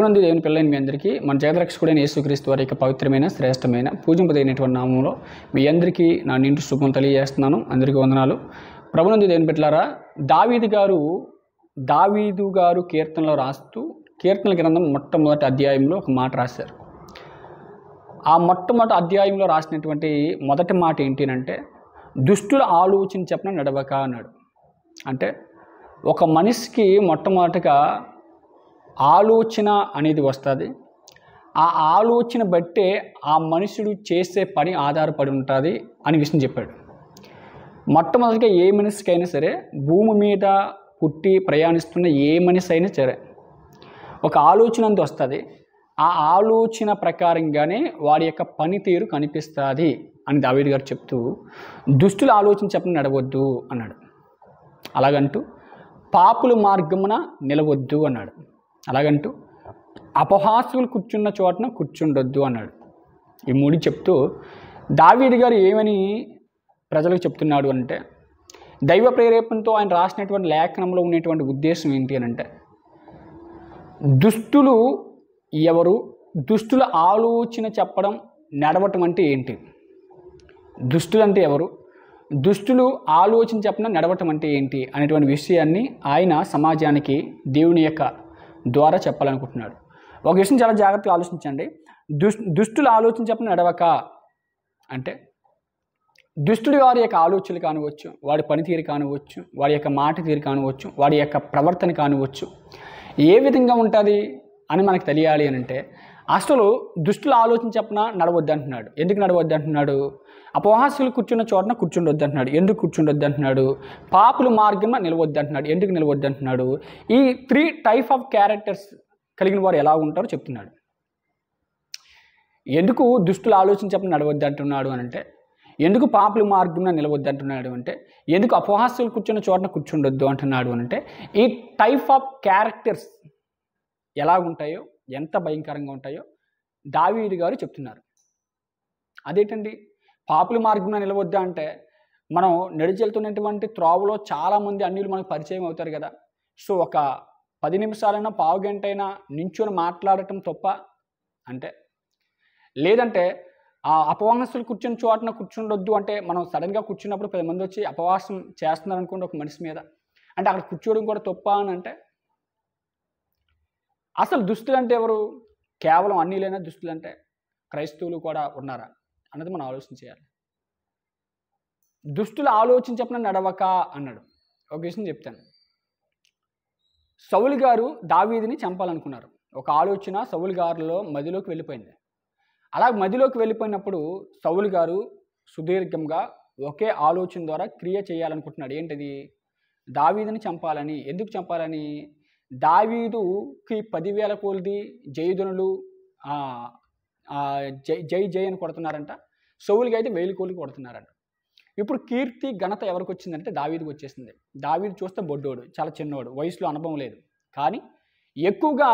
ప్రభునందు దేవుని పిల్లలైన మీ అందరికీ మన జగద్రక్షకుడైన యేసుక్రీస్తు వారి యొక్క పవిత్రమైన శ్రేష్టమైన పూజింపదగినటువంటి నామంలో మీ అందరికీ నా నిండు శుభం తెలియజేస్తున్నాను. అందరికీ వందనాలు. ప్రభునందు దేవుని బిడ్డలారా, దావీదు గారు కీర్తనలో రాస్తూ కీర్తనల గ్రంథం మొట్టమొదటి అధ్యాయంలో ఒక మాట రాశారు. ఆ మొట్టమొదటి అధ్యాయంలో రాసినటువంటి మొదటి మాట ఏంటి అంటే, దుష్టుల ఆలోచన చెప్పిన నడవక అన్నాడు. అంటే ఒక మనిషికి మొట్టమొదటిగా ఆలోచన అనేది వస్తుంది. ఆ ఆలోచన బట్టే ఆ మనుషుడు చేసే పని ఆధారపడి ఉంటుంది అని విషయం చెప్పాడు. మొట్టమొదటిగా ఏ మనిషికైనా సరే, భూమి మీద పుట్టి ప్రయాణిస్తున్న ఏ మనిషి అయినా సరే ఒక ఆలోచన అంత వస్తుంది. ఆ ఆలోచన ప్రకారంగానే వాడి యొక్క పనితీరు కనిపిస్తుంది అని దావీదు గారు చెప్తూ, దుష్టుల ఆలోచన చెప్పని నడవద్దు అన్నాడు. అలాగంటూ పాపుల మార్గమున నిలవద్దు అన్నాడు. అలాగంటూ అపహాస్యులు కూర్చున్న చోటన కూర్చుండొద్దు అన్నాడు. ఈ మూడు చెప్తూ దావీదు గారు ఏమని ప్రజలకు చెప్తున్నాడు అంటే, దైవ ప్రేరేపణతో ఆయన రాసినటువంటి లేఖనంలో ఉన్నటువంటి ఉద్దేశం ఏంటి అని అంటే, దుష్టులు ఎవరు, దుష్టుల ఆలోచన చెప్పడం నడవటం అంటే ఏంటి, దుష్టులు అంటే ఎవరు, దుష్టులు ఆలోచన చెప్పడం నడవటం అంటే ఏంటి అనేటువంటి విషయాన్ని ఆయన సమాజానికి దేవుని యొక్క ద్వారా చెప్పాలనుకుంటున్నాడు. ఒక విషయం చాలా జాగ్రత్తగా ఆలోచించండి. దుష్టుల ఆలోచన చెప్పడం నడవక అంటే, దుష్టుడి వారి యొక్క ఆలోచనలు కానివచ్చు, వాడి పనితీరు కానివచ్చు, వాడి యొక్క మాట తీరు కానివచ్చు, వాడి యొక్క ప్రవర్తన కానివచ్చు, ఏ విధంగా ఉంటుంది అని మనకు తెలియాలి అని అంటే, అసలు దుష్టుల ఆలోచన చెప్పిన నడవద్దు అంటున్నాడు. ఎందుకు నడవద్దు అంటున్నాడు? అపహాస్యులు కూర్చున్న చోటన కూర్చుండొద్దు అంటున్నాడు. ఎందుకు కూర్చుండొద్దు అంటున్నాడు? పాపుల మార్గంలో నిలవద్దు అంటున్నాడు. ఎందుకు నిలవద్దు అంటున్నాడు? ఈ 3 టైప్ ఆఫ్ క్యారెక్టర్స్ కలిగిన వారు ఎలా ఉంటారో చెప్తున్నాడు. ఎందుకు దుష్టుల ఆలోచన చెప్పిన నడవద్దు అంటున్నాడు అని అంటే, ఎందుకు పాపుల మార్గంలో నిలవద్దు అంటున్నాడు అంటే, ఎందుకు అపహాస్యులు కూర్చున్న చోటన కూర్చుండొద్దు అంటున్నాడు అంటే, ఈ టైప్ ఆఫ్ క్యారెక్టర్స్ ఎలా ఉంటాయో, ఎంత భయంకరంగా ఉంటాయో దావీదు గారు చెప్తున్నారు. అదేంటండి, పాపుల మార్గంలో నిలవద్దా అంటే, మనం నడిచెళ్తున్నటువంటి త్రోవలో చాలామంది అన్యులు మనకు పరిచయం అవుతారు కదా. సో ఒక 10 నిమిషాలైనా పావు గంట అయినా నించుని మాట్లాడటం తప్ప అంటే, లేదంటే ఆ అపవాసకులు కూర్చుని చోటన కూర్చుండొద్దు అంటే, మనం సడన్గా కూర్చున్నప్పుడు 10 మంది వచ్చి అపవాసం చేస్తున్నారు అనుకోండి ఒక మనిషి మీద, అంటే అక్కడ కూర్చోవడం కూడా తప్ప అని అంటే, అసలు దుస్తులు అంటే ఎవరు? కేవలం అన్యులైనా దుస్తులు అంటే క్రైస్తవులు కూడా ఉన్నారా అన్నది మనం ఆలోచన చేయాలి. దుష్టుల ఆలోచన చెప్పిన నడవక అన్నాడు. ఒక విషయం చెప్తాను. సౌలు గారు దావీదుని చంపాలనుకున్నారు. ఒక ఆలోచన సౌలు గారిలో మదిలోకి వెళ్ళిపోయింది. అలా మదిలోకి వెళ్ళిపోయినప్పుడు సౌలు గారు సుదీర్ఘంగా ఒకే ఆలోచన ద్వారా క్రియ చేయాలనుకుంటున్నాడు. ఏంటది? దావీదుని చంపాలని. ఎందుకు చంపాలని? దావీదుకి 10,000 కొలది జయధ్వనులు జై జై అని కొడుతున్నారంట. సౌలుకి అయితే 1000 కోళ్ళు కొడుతున్నారంట. ఇప్పుడు కీర్తి ఘనత ఎవరికి వచ్చిందంటే దావీదుకి వచ్చేసింది. దావీదు చూస్తే బొడ్డోడు, చాలా చిన్నోడు, వయసులో అనుభవం లేదు. కానీ ఎక్కువగా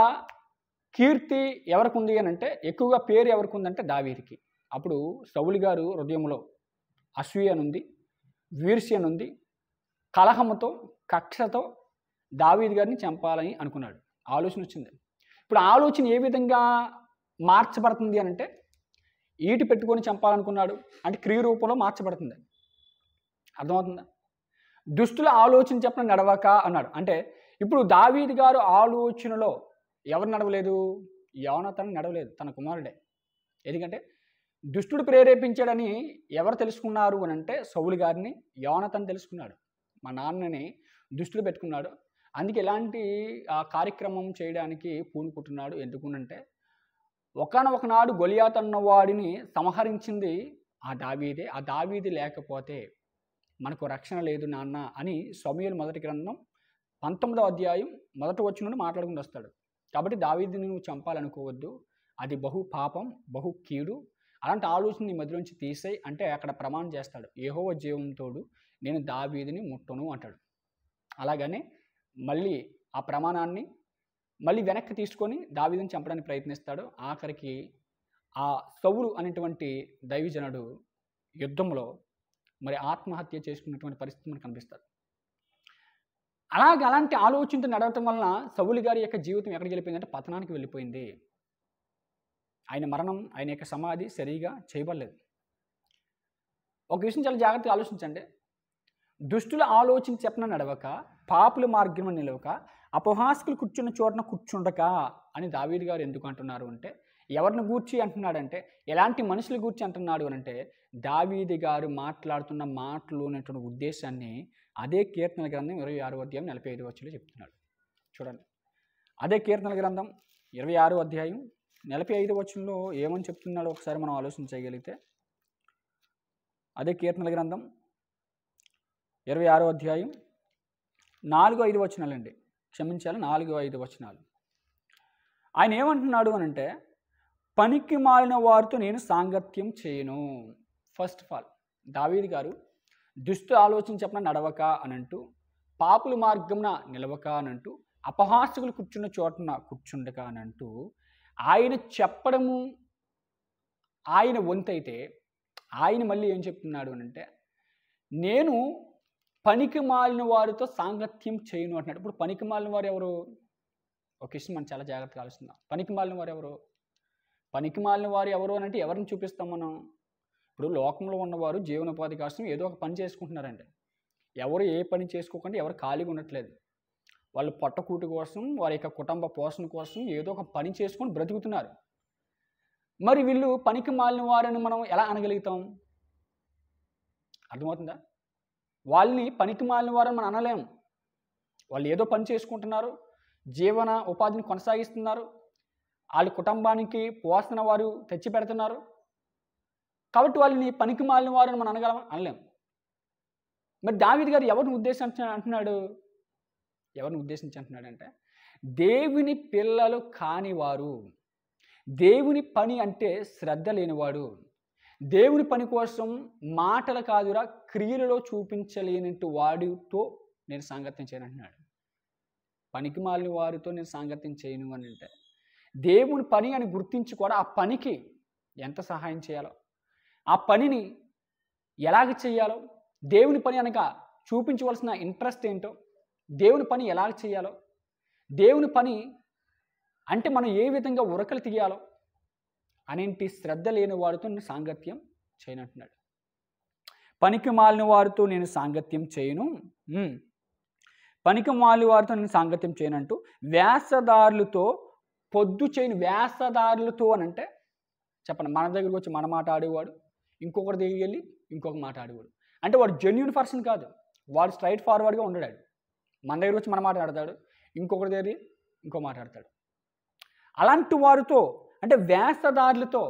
కీర్తి ఎవరికి ఉంది అని అంటే, ఎక్కువగా పేరు ఎవరికి ఉందంటే దావీదుకి. అప్పుడు సౌలు గారు హృదయంలో అసూయ ఉంది, ఈర్ష్య ఉంది, కలహంతో కక్షతో దావీదు గారిని చంపాలని అనుకున్నాడు. ఆలోచన వచ్చింది. ఇప్పుడు ఆలోచన ఏ విధంగా మార్చబడుతుంది అని అంటే, ఈటి పెట్టుకొని చంపాలనుకున్నాడు అంటే క్రియ రూపంలో మార్చబడుతుంది. అర్థమవుతుందా? దుష్టుల ఆలోచన చెప్పిన నడవక అన్నాడు. అంటే ఇప్పుడు దావీదు గారు ఆలోచనలో ఎవరు నడవలేదు? యోనాతాను నడవలేదు, తన కుమారుడే. ఎందుకంటే దుష్టుడు ప్రేరేపించాడని ఎవరు తెలుసుకున్నారు అని అంటే, సౌలు గారిని యోనాతాను తెలుసుకున్నాడు. మా నాన్నని దుష్టుడు పెట్టుకున్నాడు, అందుకే ఇలాంటి కార్యక్రమం చేయడానికి పూనుకుంటున్నాడు. ఎందుకునంటే, ఒకానొక నాడు గొలియాతు అన్నవాడిని సంహరించింది ఆ దావీదే. ఆ దావీది లేకపోతే మనకు రక్షణ లేదు నాన్న అని సమూయేలు మొదటి గ్రంథం 19వ అధ్యాయం మొదటి వచనం నుండి మాట్లాడుకుంటూ వస్తాడు. కాబట్టి దావీదుని నువ్వు చంపాలనుకోవద్దు, అది బహు పాపం, బహు కీడు. అలాంటి ఆలోచన నీ మధ్యలోంచి తీసేయి అంటే అక్కడ ప్రమాణం చేస్తాడు. యెహోవా జీవంతోడు నేను దావీదుని ముట్టను అంటాడు. అలాగనే మళ్ళీ ఆ ప్రమాణాన్ని మళ్ళీ వెనక్కి తీసుకొని దావీదుని చంపడానికి ప్రయత్నిస్తాడు. ఆఖరికి ఆ సౌలు అనేటువంటి దైవజనుడు యుద్ధంలో మరి ఆత్మహత్య చేసుకున్నటువంటి పరిస్థితి మనకు కనిపిస్తుంది. అలాంటి ఆలోచనతో నడవటం వలన సౌలు గారి యొక్క జీవితం ఎక్కడికి వెళ్ళిపోయిందంటే పతనానికి వెళ్ళిపోయింది. ఆయన మరణం, ఆయన యొక్క సమాధి సరిగా చేయబడలేదు. ఒక విషయం చాలా జాగ్రత్తగా ఆలోచించండి. దుష్టుల ఆలోచన చెప్పన నడవక, పాపుల మార్గం నిలవక, అపహాస్కులు కూర్చున్న చోటన కూర్చుండక అని దావీదు గారు ఎందుకు అంటున్నారు అంటే, ఎవరిని గూర్చి అంటున్నాడంటే, ఎలాంటి మనుషుల గూర్చి అంటున్నాడు అనంటే, దావీదు గారు మాట్లాడుతున్న మాటలోనటువంటి ఉద్దేశాన్ని అదే కీర్తనల గ్రంథం 26వ అధ్యాయం 45వ వచనంలో చెప్తున్నాడు. చూడండి, అదే కీర్తనల గ్రంథం 26వ అధ్యాయం 45వ వచనంలో ఏమని చెప్తున్నాడో ఒకసారి మనం ఆలోచించగలిగితే, అదే కీర్తనల గ్రంథం 26వ అధ్యాయం 4-5 వచనాలండి. క్షమించాలి, 4-5 వచనాలు. ఆయన ఏమంటున్నాడు అనంటే, పనికి మాలిన వారితో నేను సాంగత్యం చేయను. ఫస్ట్ ఆఫ్ ఆల్ దావీదు గారు దుష్ట ఆలోచన చెప్పన నడవక అనంటూ, పాపుల మార్గంన నిలవక అనంటూ, అపహాస్యకులు కూర్చున్న చోటన కూర్చుండక అనంటూ ఆయన చెప్పడము ఆయన వంతైతే, ఆయన మళ్ళీ ఏం చెప్తున్నాడు అనంటే, నేను పనికి మాలిన వారితో సాంగత్యం చేయను అంటున్నాడు. ఇప్పుడు పనికి మాలిన వారు ఎవరు? ఒక విషయం మనం చాలా జాగ్రత్తగా ఆలోచిస్తున్నాం. పనికి మాలిన వారు ఎవరు? పనికి మాలిన వారు ఎవరు అని అంటే ఎవరిని చూపిస్తాం మనం? ఇప్పుడు లోకంలో ఉన్నవారు జీవనోపాధి కోసం ఏదో ఒక పని చేసుకుంటున్నారండి. ఎవరు ఏ పని చేసుకోకుండా ఎవరు ఖాళీగా ఉండట్లేదు. వాళ్ళు పొట్టకూటి కోసం, వారి యొక్క కుటుంబ పోషణ కోసం ఏదో ఒక పని చేసుకొని బ్రతుకుతున్నారు. మరి వీళ్ళు పనికి మాలిన వారని మనం ఎలా అనగలుగుతాం? అర్థమవుతుందా? వాళ్ళని పనికి మాలిన వారని మనం అనలేం. వాళ్ళు ఏదో పని చేసుకుంటున్నారు, జీవన ఉపాధిని కొనసాగిస్తున్నారు, వాళ్ళ కుటుంబానికి పోషణ వారు తెచ్చి పెడుతున్నారు. కాబట్టి వాళ్ళని పనికి మాలిన వారని మనం అనలేం. మరి దావీదు గారు ఎవరిని ఉద్దేశించి అంటున్నాడు? ఎవరిని ఉద్దేశించి అంటున్నాడంటే, దేవుని పిల్లలు కానివారు, దేవుని పని అంటే శ్రద్ధ లేనివాడు, దేవుని పని కోసం మాటలు కాదురా క్రియలలో చూపించలేనట్టు వాడితో నేను సాంగత్యం చేయను అంటున్నాడు. పనికి మాలిన వారితో నేను సాంగత్యం చేయను అని అంటే, దేవుని పని అని గుర్తించి కూడా ఆ పనికి ఎంత సహాయం చేయాలో, ఆ పనిని ఎలాగ చేయాలో, దేవుని పని అనగా చూపించవలసిన ఇంట్రెస్ట్ ఏంటో, దేవుని పని ఎలాగ చేయాలో, దేవుని పని అంటే మనం ఏ విధంగా ఉరకలు తీయాలో అనేంటి శ్రద్ధ లేని వారితో నేను సాంగత్యం చేయనంటున్నాడు. పనికి మాలిన వారితో నేను సాంగత్యం చేయను, పనికి మాలిన వారితో నేను సాంగత్యం చేయనంటూ వేషధారులతో పొద్దు చేయను. వేషధారులతో అని అంటే చెప్పండి, మన దగ్గరికి వచ్చి మన మాట ఆడేవాడు ఇంకొకటి దగ్గరికి వెళ్ళి ఇంకొక మాట ఆడేవాడు. అంటే వాడు జెన్యూన్ పర్సన్ కాదు, వాడు స్ట్రైట్ ఫార్వర్డ్గా ఉండడాడు. మన దగ్గర వచ్చి మన మాట ఆడతాడు, ఇంకొకటి దగ్గర ఇంకో మాట ఆడతాడు. అలాంటి వారితో అంటే వేషధారులతో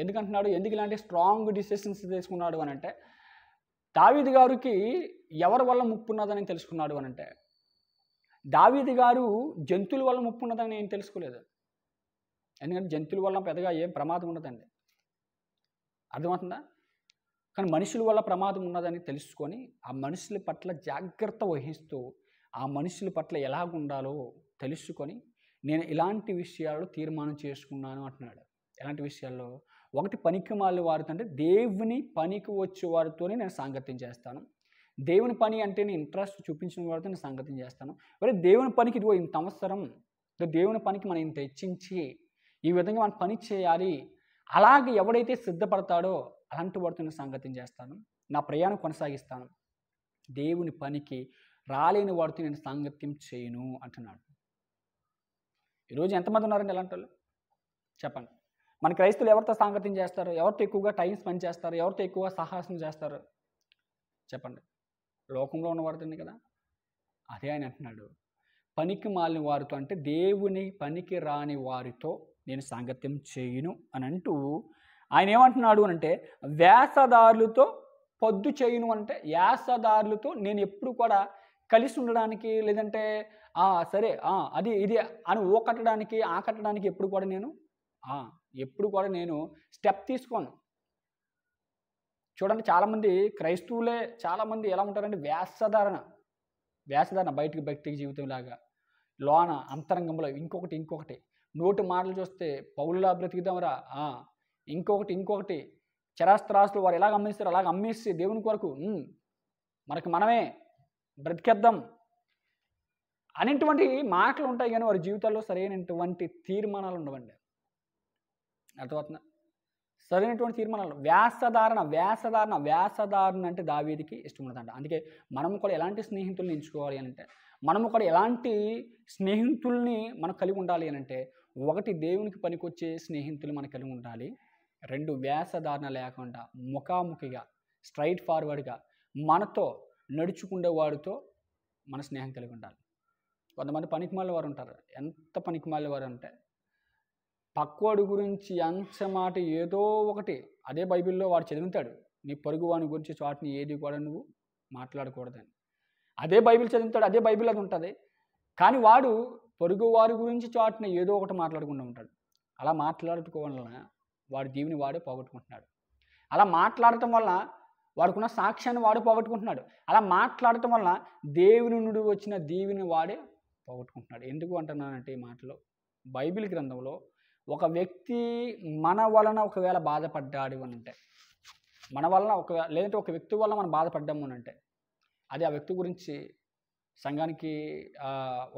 ఎందుకంటున్నాడు? ఎందుకు ఇలాంటి స్ట్రాంగ్ డిసిషన్స్ తీసుకున్నాడు అని అంటే, దావీదు గారికి ఎవరి వల్ల ముప్పు ఉన్నదని తెలుసుకున్నాడు అని అంటే, దావీదు గారు జంతువుల వల్ల ముప్పు ఉన్నదని నేను తెలుసుకోలేదు. ఎందుకంటే జంతువుల వల్ల పెద్దగా ఏం ప్రమాదం ఉండదండి, అర్థమవుతుందా? కానీ మనుషుల వల్ల ప్రమాదం ఉన్నదని తెలుసుకొని ఆ మనుషుల పట్ల జాగ్రత్త వహిస్తూ ఆ మనుషుల పట్ల ఎలాగుండాలో తెలుసుకొని నేను ఇలాంటి విషయాలు తీర్మానం చేసుకున్నాను అంటున్నాడు. ఎలాంటి విషయాల్లో? ఒకటి, పనికి మాలిన వారితో అంటే దేవుని పనికి వచ్చే వారితోనే నేను సాంగత్యం చేస్తాను. దేవుని పని అంటే నేను ఇంట్రెస్ట్ చూపించిన వారితో నేను సాంగత్యం చేస్తాను. మరి దేవుని పనికి ఇదిగో ఇంత అవసరం, దేవుని పనికి మనం ఇంత హెచ్చించి ఈ విధంగా మనం పని చేయాలి, అలాగే ఎవడైతే సిద్ధపడతాడో అలాంటి వాడితో నేను సాంగత్యం చేస్తాను, నా ప్రయాణం కొనసాగిస్తాను. దేవుని పనికి రాలేని వాడితో నేను సాంగత్యం చేయను అంటున్నాడు. ఈరోజు ఎంతమంది ఉన్నారండి అలాంటి వాళ్ళు? చెప్పండి. మన క్రైస్తవులు ఎవరితో సాంగత్యం చేస్తారు? ఎవరితో ఎక్కువగా టైం స్పెండ్ చేస్తారు? ఎవరితో ఎక్కువగా సాహసం చేస్తారు? చెప్పండి. లోకంలో ఉన్నవారితోనే కదా. అదే ఆయన అంటున్నాడు, పనికి మాలిన వారితో అంటే దేవుని పనికి రాని వారితో నేను సాంగత్యం చేయను అని అంటూ ఆయన ఏమంటున్నాడు అంటే, వేషధారులతో పొద్దు చేయను అంటే వేషధారులతో నేను ఎప్పుడు కూడా కలిసి ఉండడానికి, లేదంటే సరే అది ఇది అని కట్టడానికి కట్టడానికి ఎప్పుడు కూడా నేను స్టెప్ తీసుకోను. చూడండి, చాలామంది క్రైస్తవులే చాలామంది ఎలా ఉంటారంటే వేషధారణ బయటికి జీవితంలాగా, లోన అంతరంగంలో ఇంకొకటి నోటి మాటలు చూస్తే పౌలులా బ్రతికిదాంరా, ఇంకొకటి చరాస్త్రాస్తులు వారు ఎలాగ అమ్మేస్తారు అలాగ అమ్మేసి దేవుని కొరకు మనకి మనమే బ్రతికేద్దాం, అనేటువంటి మాటలు ఉంటాయి కానీ వారి జీవితాల్లో సరైనటువంటి తీర్మానాలు ఉండవండి. అర్థమవుతుందా? సరైనటువంటి తీర్మానాలు వ్యాసధారణ అంటే దావీదుకి ఇష్టం ఉండదంట. అందుకే మనము కూడా ఎలాంటి స్నేహితుల్ని ఎంచుకోవాలి అని అంటే, మనము కూడా ఎలాంటి స్నేహితుల్ని మనం కలిగి ఉండాలి అని అంటే, 1 దేవునికి పనికొచ్చే స్నేహితులు మనకు కలిగి ఉండాలి. 2 వ్యాసధారణ లేకుండా ముఖాముఖిగా స్ట్రైట్ ఫార్వర్డ్గా మనతో నడుచుకునే వాడితో మన స్నేహం కలిగి ఉండాలి. కొంతమంది పనికిమాలిన వారు ఉంటారు. ఎంత పనికిమాలిన వారు అంటే, పక్కోడి గురించి మాట ఏదో ఒకటి అదే బైబిల్లో వాడు చదువుతాడు, నీ పొరుగు వాని గురించి చాటుని ఏది కూడా నువ్వు మాట్లాడకూడదని. అదే బైబిల్ చదువుతాడు, అదే బైబిల్ అది ఉంటుంది. కానీ వాడు పొరుగు వారి గురించి చాటున ఏదో ఒకటి మాట్లాడకుండా ఉంటాడు. అలా మాట్లాడుకోవడం వలన వాడి దీవిని వాడే పోగొట్టుకుంటున్నాడు. అలా మాట్లాడటం వలన వాడుకున్న సాక్ష్యాన్ని వాడు పోగొట్టుకుంటున్నాడు. అలా మాట్లాడటం వలన దేవుని నుండి వచ్చిన దీవిని వాడే పోగొట్టుకుంటున్నాడు. ఎందుకు అంటున్నానంటే ఈ మాటలో, బైబిల్ గ్రంథంలో ఒక వ్యక్తి మన వలన ఒకవేళ బాధపడ్డాడు అని అంటే, మన వలన లేదంటే ఒక వ్యక్తి వలన మనం బాధపడ్డాము అని అంటే, అది ఆ వ్యక్తి గురించి సంఘానికి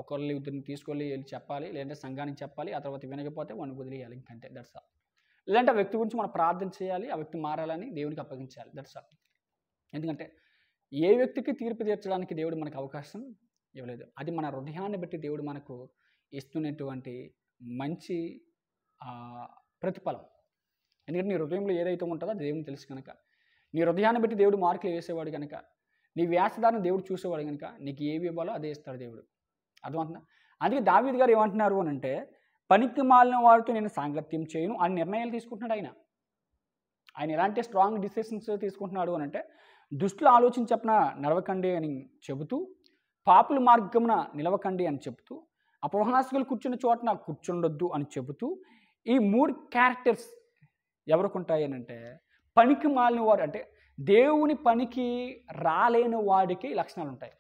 ఒకళ్ళు ఇద్దరిని తీసుకెళ్ళి వెళ్ళి చెప్పాలి, లేదంటే సంఘానికి చెప్పాలి. ఆ తర్వాత వినకపోతే వాడిని వదిలేయాలి. ఇంకంటే దట్స్ ఆల్. లేదంటే ఆ వ్యక్తి గురించి మనం ప్రార్థన చేయాలి, ఆ వ్యక్తి మారాలని దేవునికి అప్పగించాలి. That's all. ఎందుకంటే ఏ వ్యక్తికి తీర్పు తీర్చడానికి దేవుడు మనకు అవకాశం ఇవ్వలేదు. అది మన హృదయాన్ని బట్టి దేవుడు మనకు ఇస్తున్నటువంటి మంచి ప్రతిఫలం. ఎందుకంటే నీ హృదయంలో ఏదైతే ఉంటుందో అది దేవునికి తెలుసు కనుక, నీ హృదయాన్ని బట్టి దేవుడు మార్కులు వేసేవాడు కనుక, నీ వ్యాసదాన్ని దేవుడు చూసేవాడు కనుక నీకు ఏవి ఇవ్వాలో అదే ఇస్తాడు దేవుడు. అర్థమవుతుందా? అందుకే దావీదు గారు ఏమంటున్నారు అని అంటే, పనికి మాలిన వారితో నేను సాంగత్యం చేయను అని నిర్ణయాలు తీసుకుంటున్నాడు. ఆయన ఎలాంటి స్ట్రాంగ్ డిసిషన్స్ తీసుకుంటున్నాడు అని అంటే, దుష్టుల ఆలోచన చెప్పిన నడవకండి అని చెబుతూ, పాపుల మార్గమున నిలవకండి అని చెబుతూ, అపహాసకులు కూర్చున్న చోటన కూర్చుండొద్దు అని చెబుతూ, ఈ 3 క్యారెక్టర్స్ ఎవరికి ఉంటాయి అని అంటే, పనికి మాలిన వాడు అంటే దేవుని పనికి రాలేని వాడికి లక్షణాలు ఉంటాయి.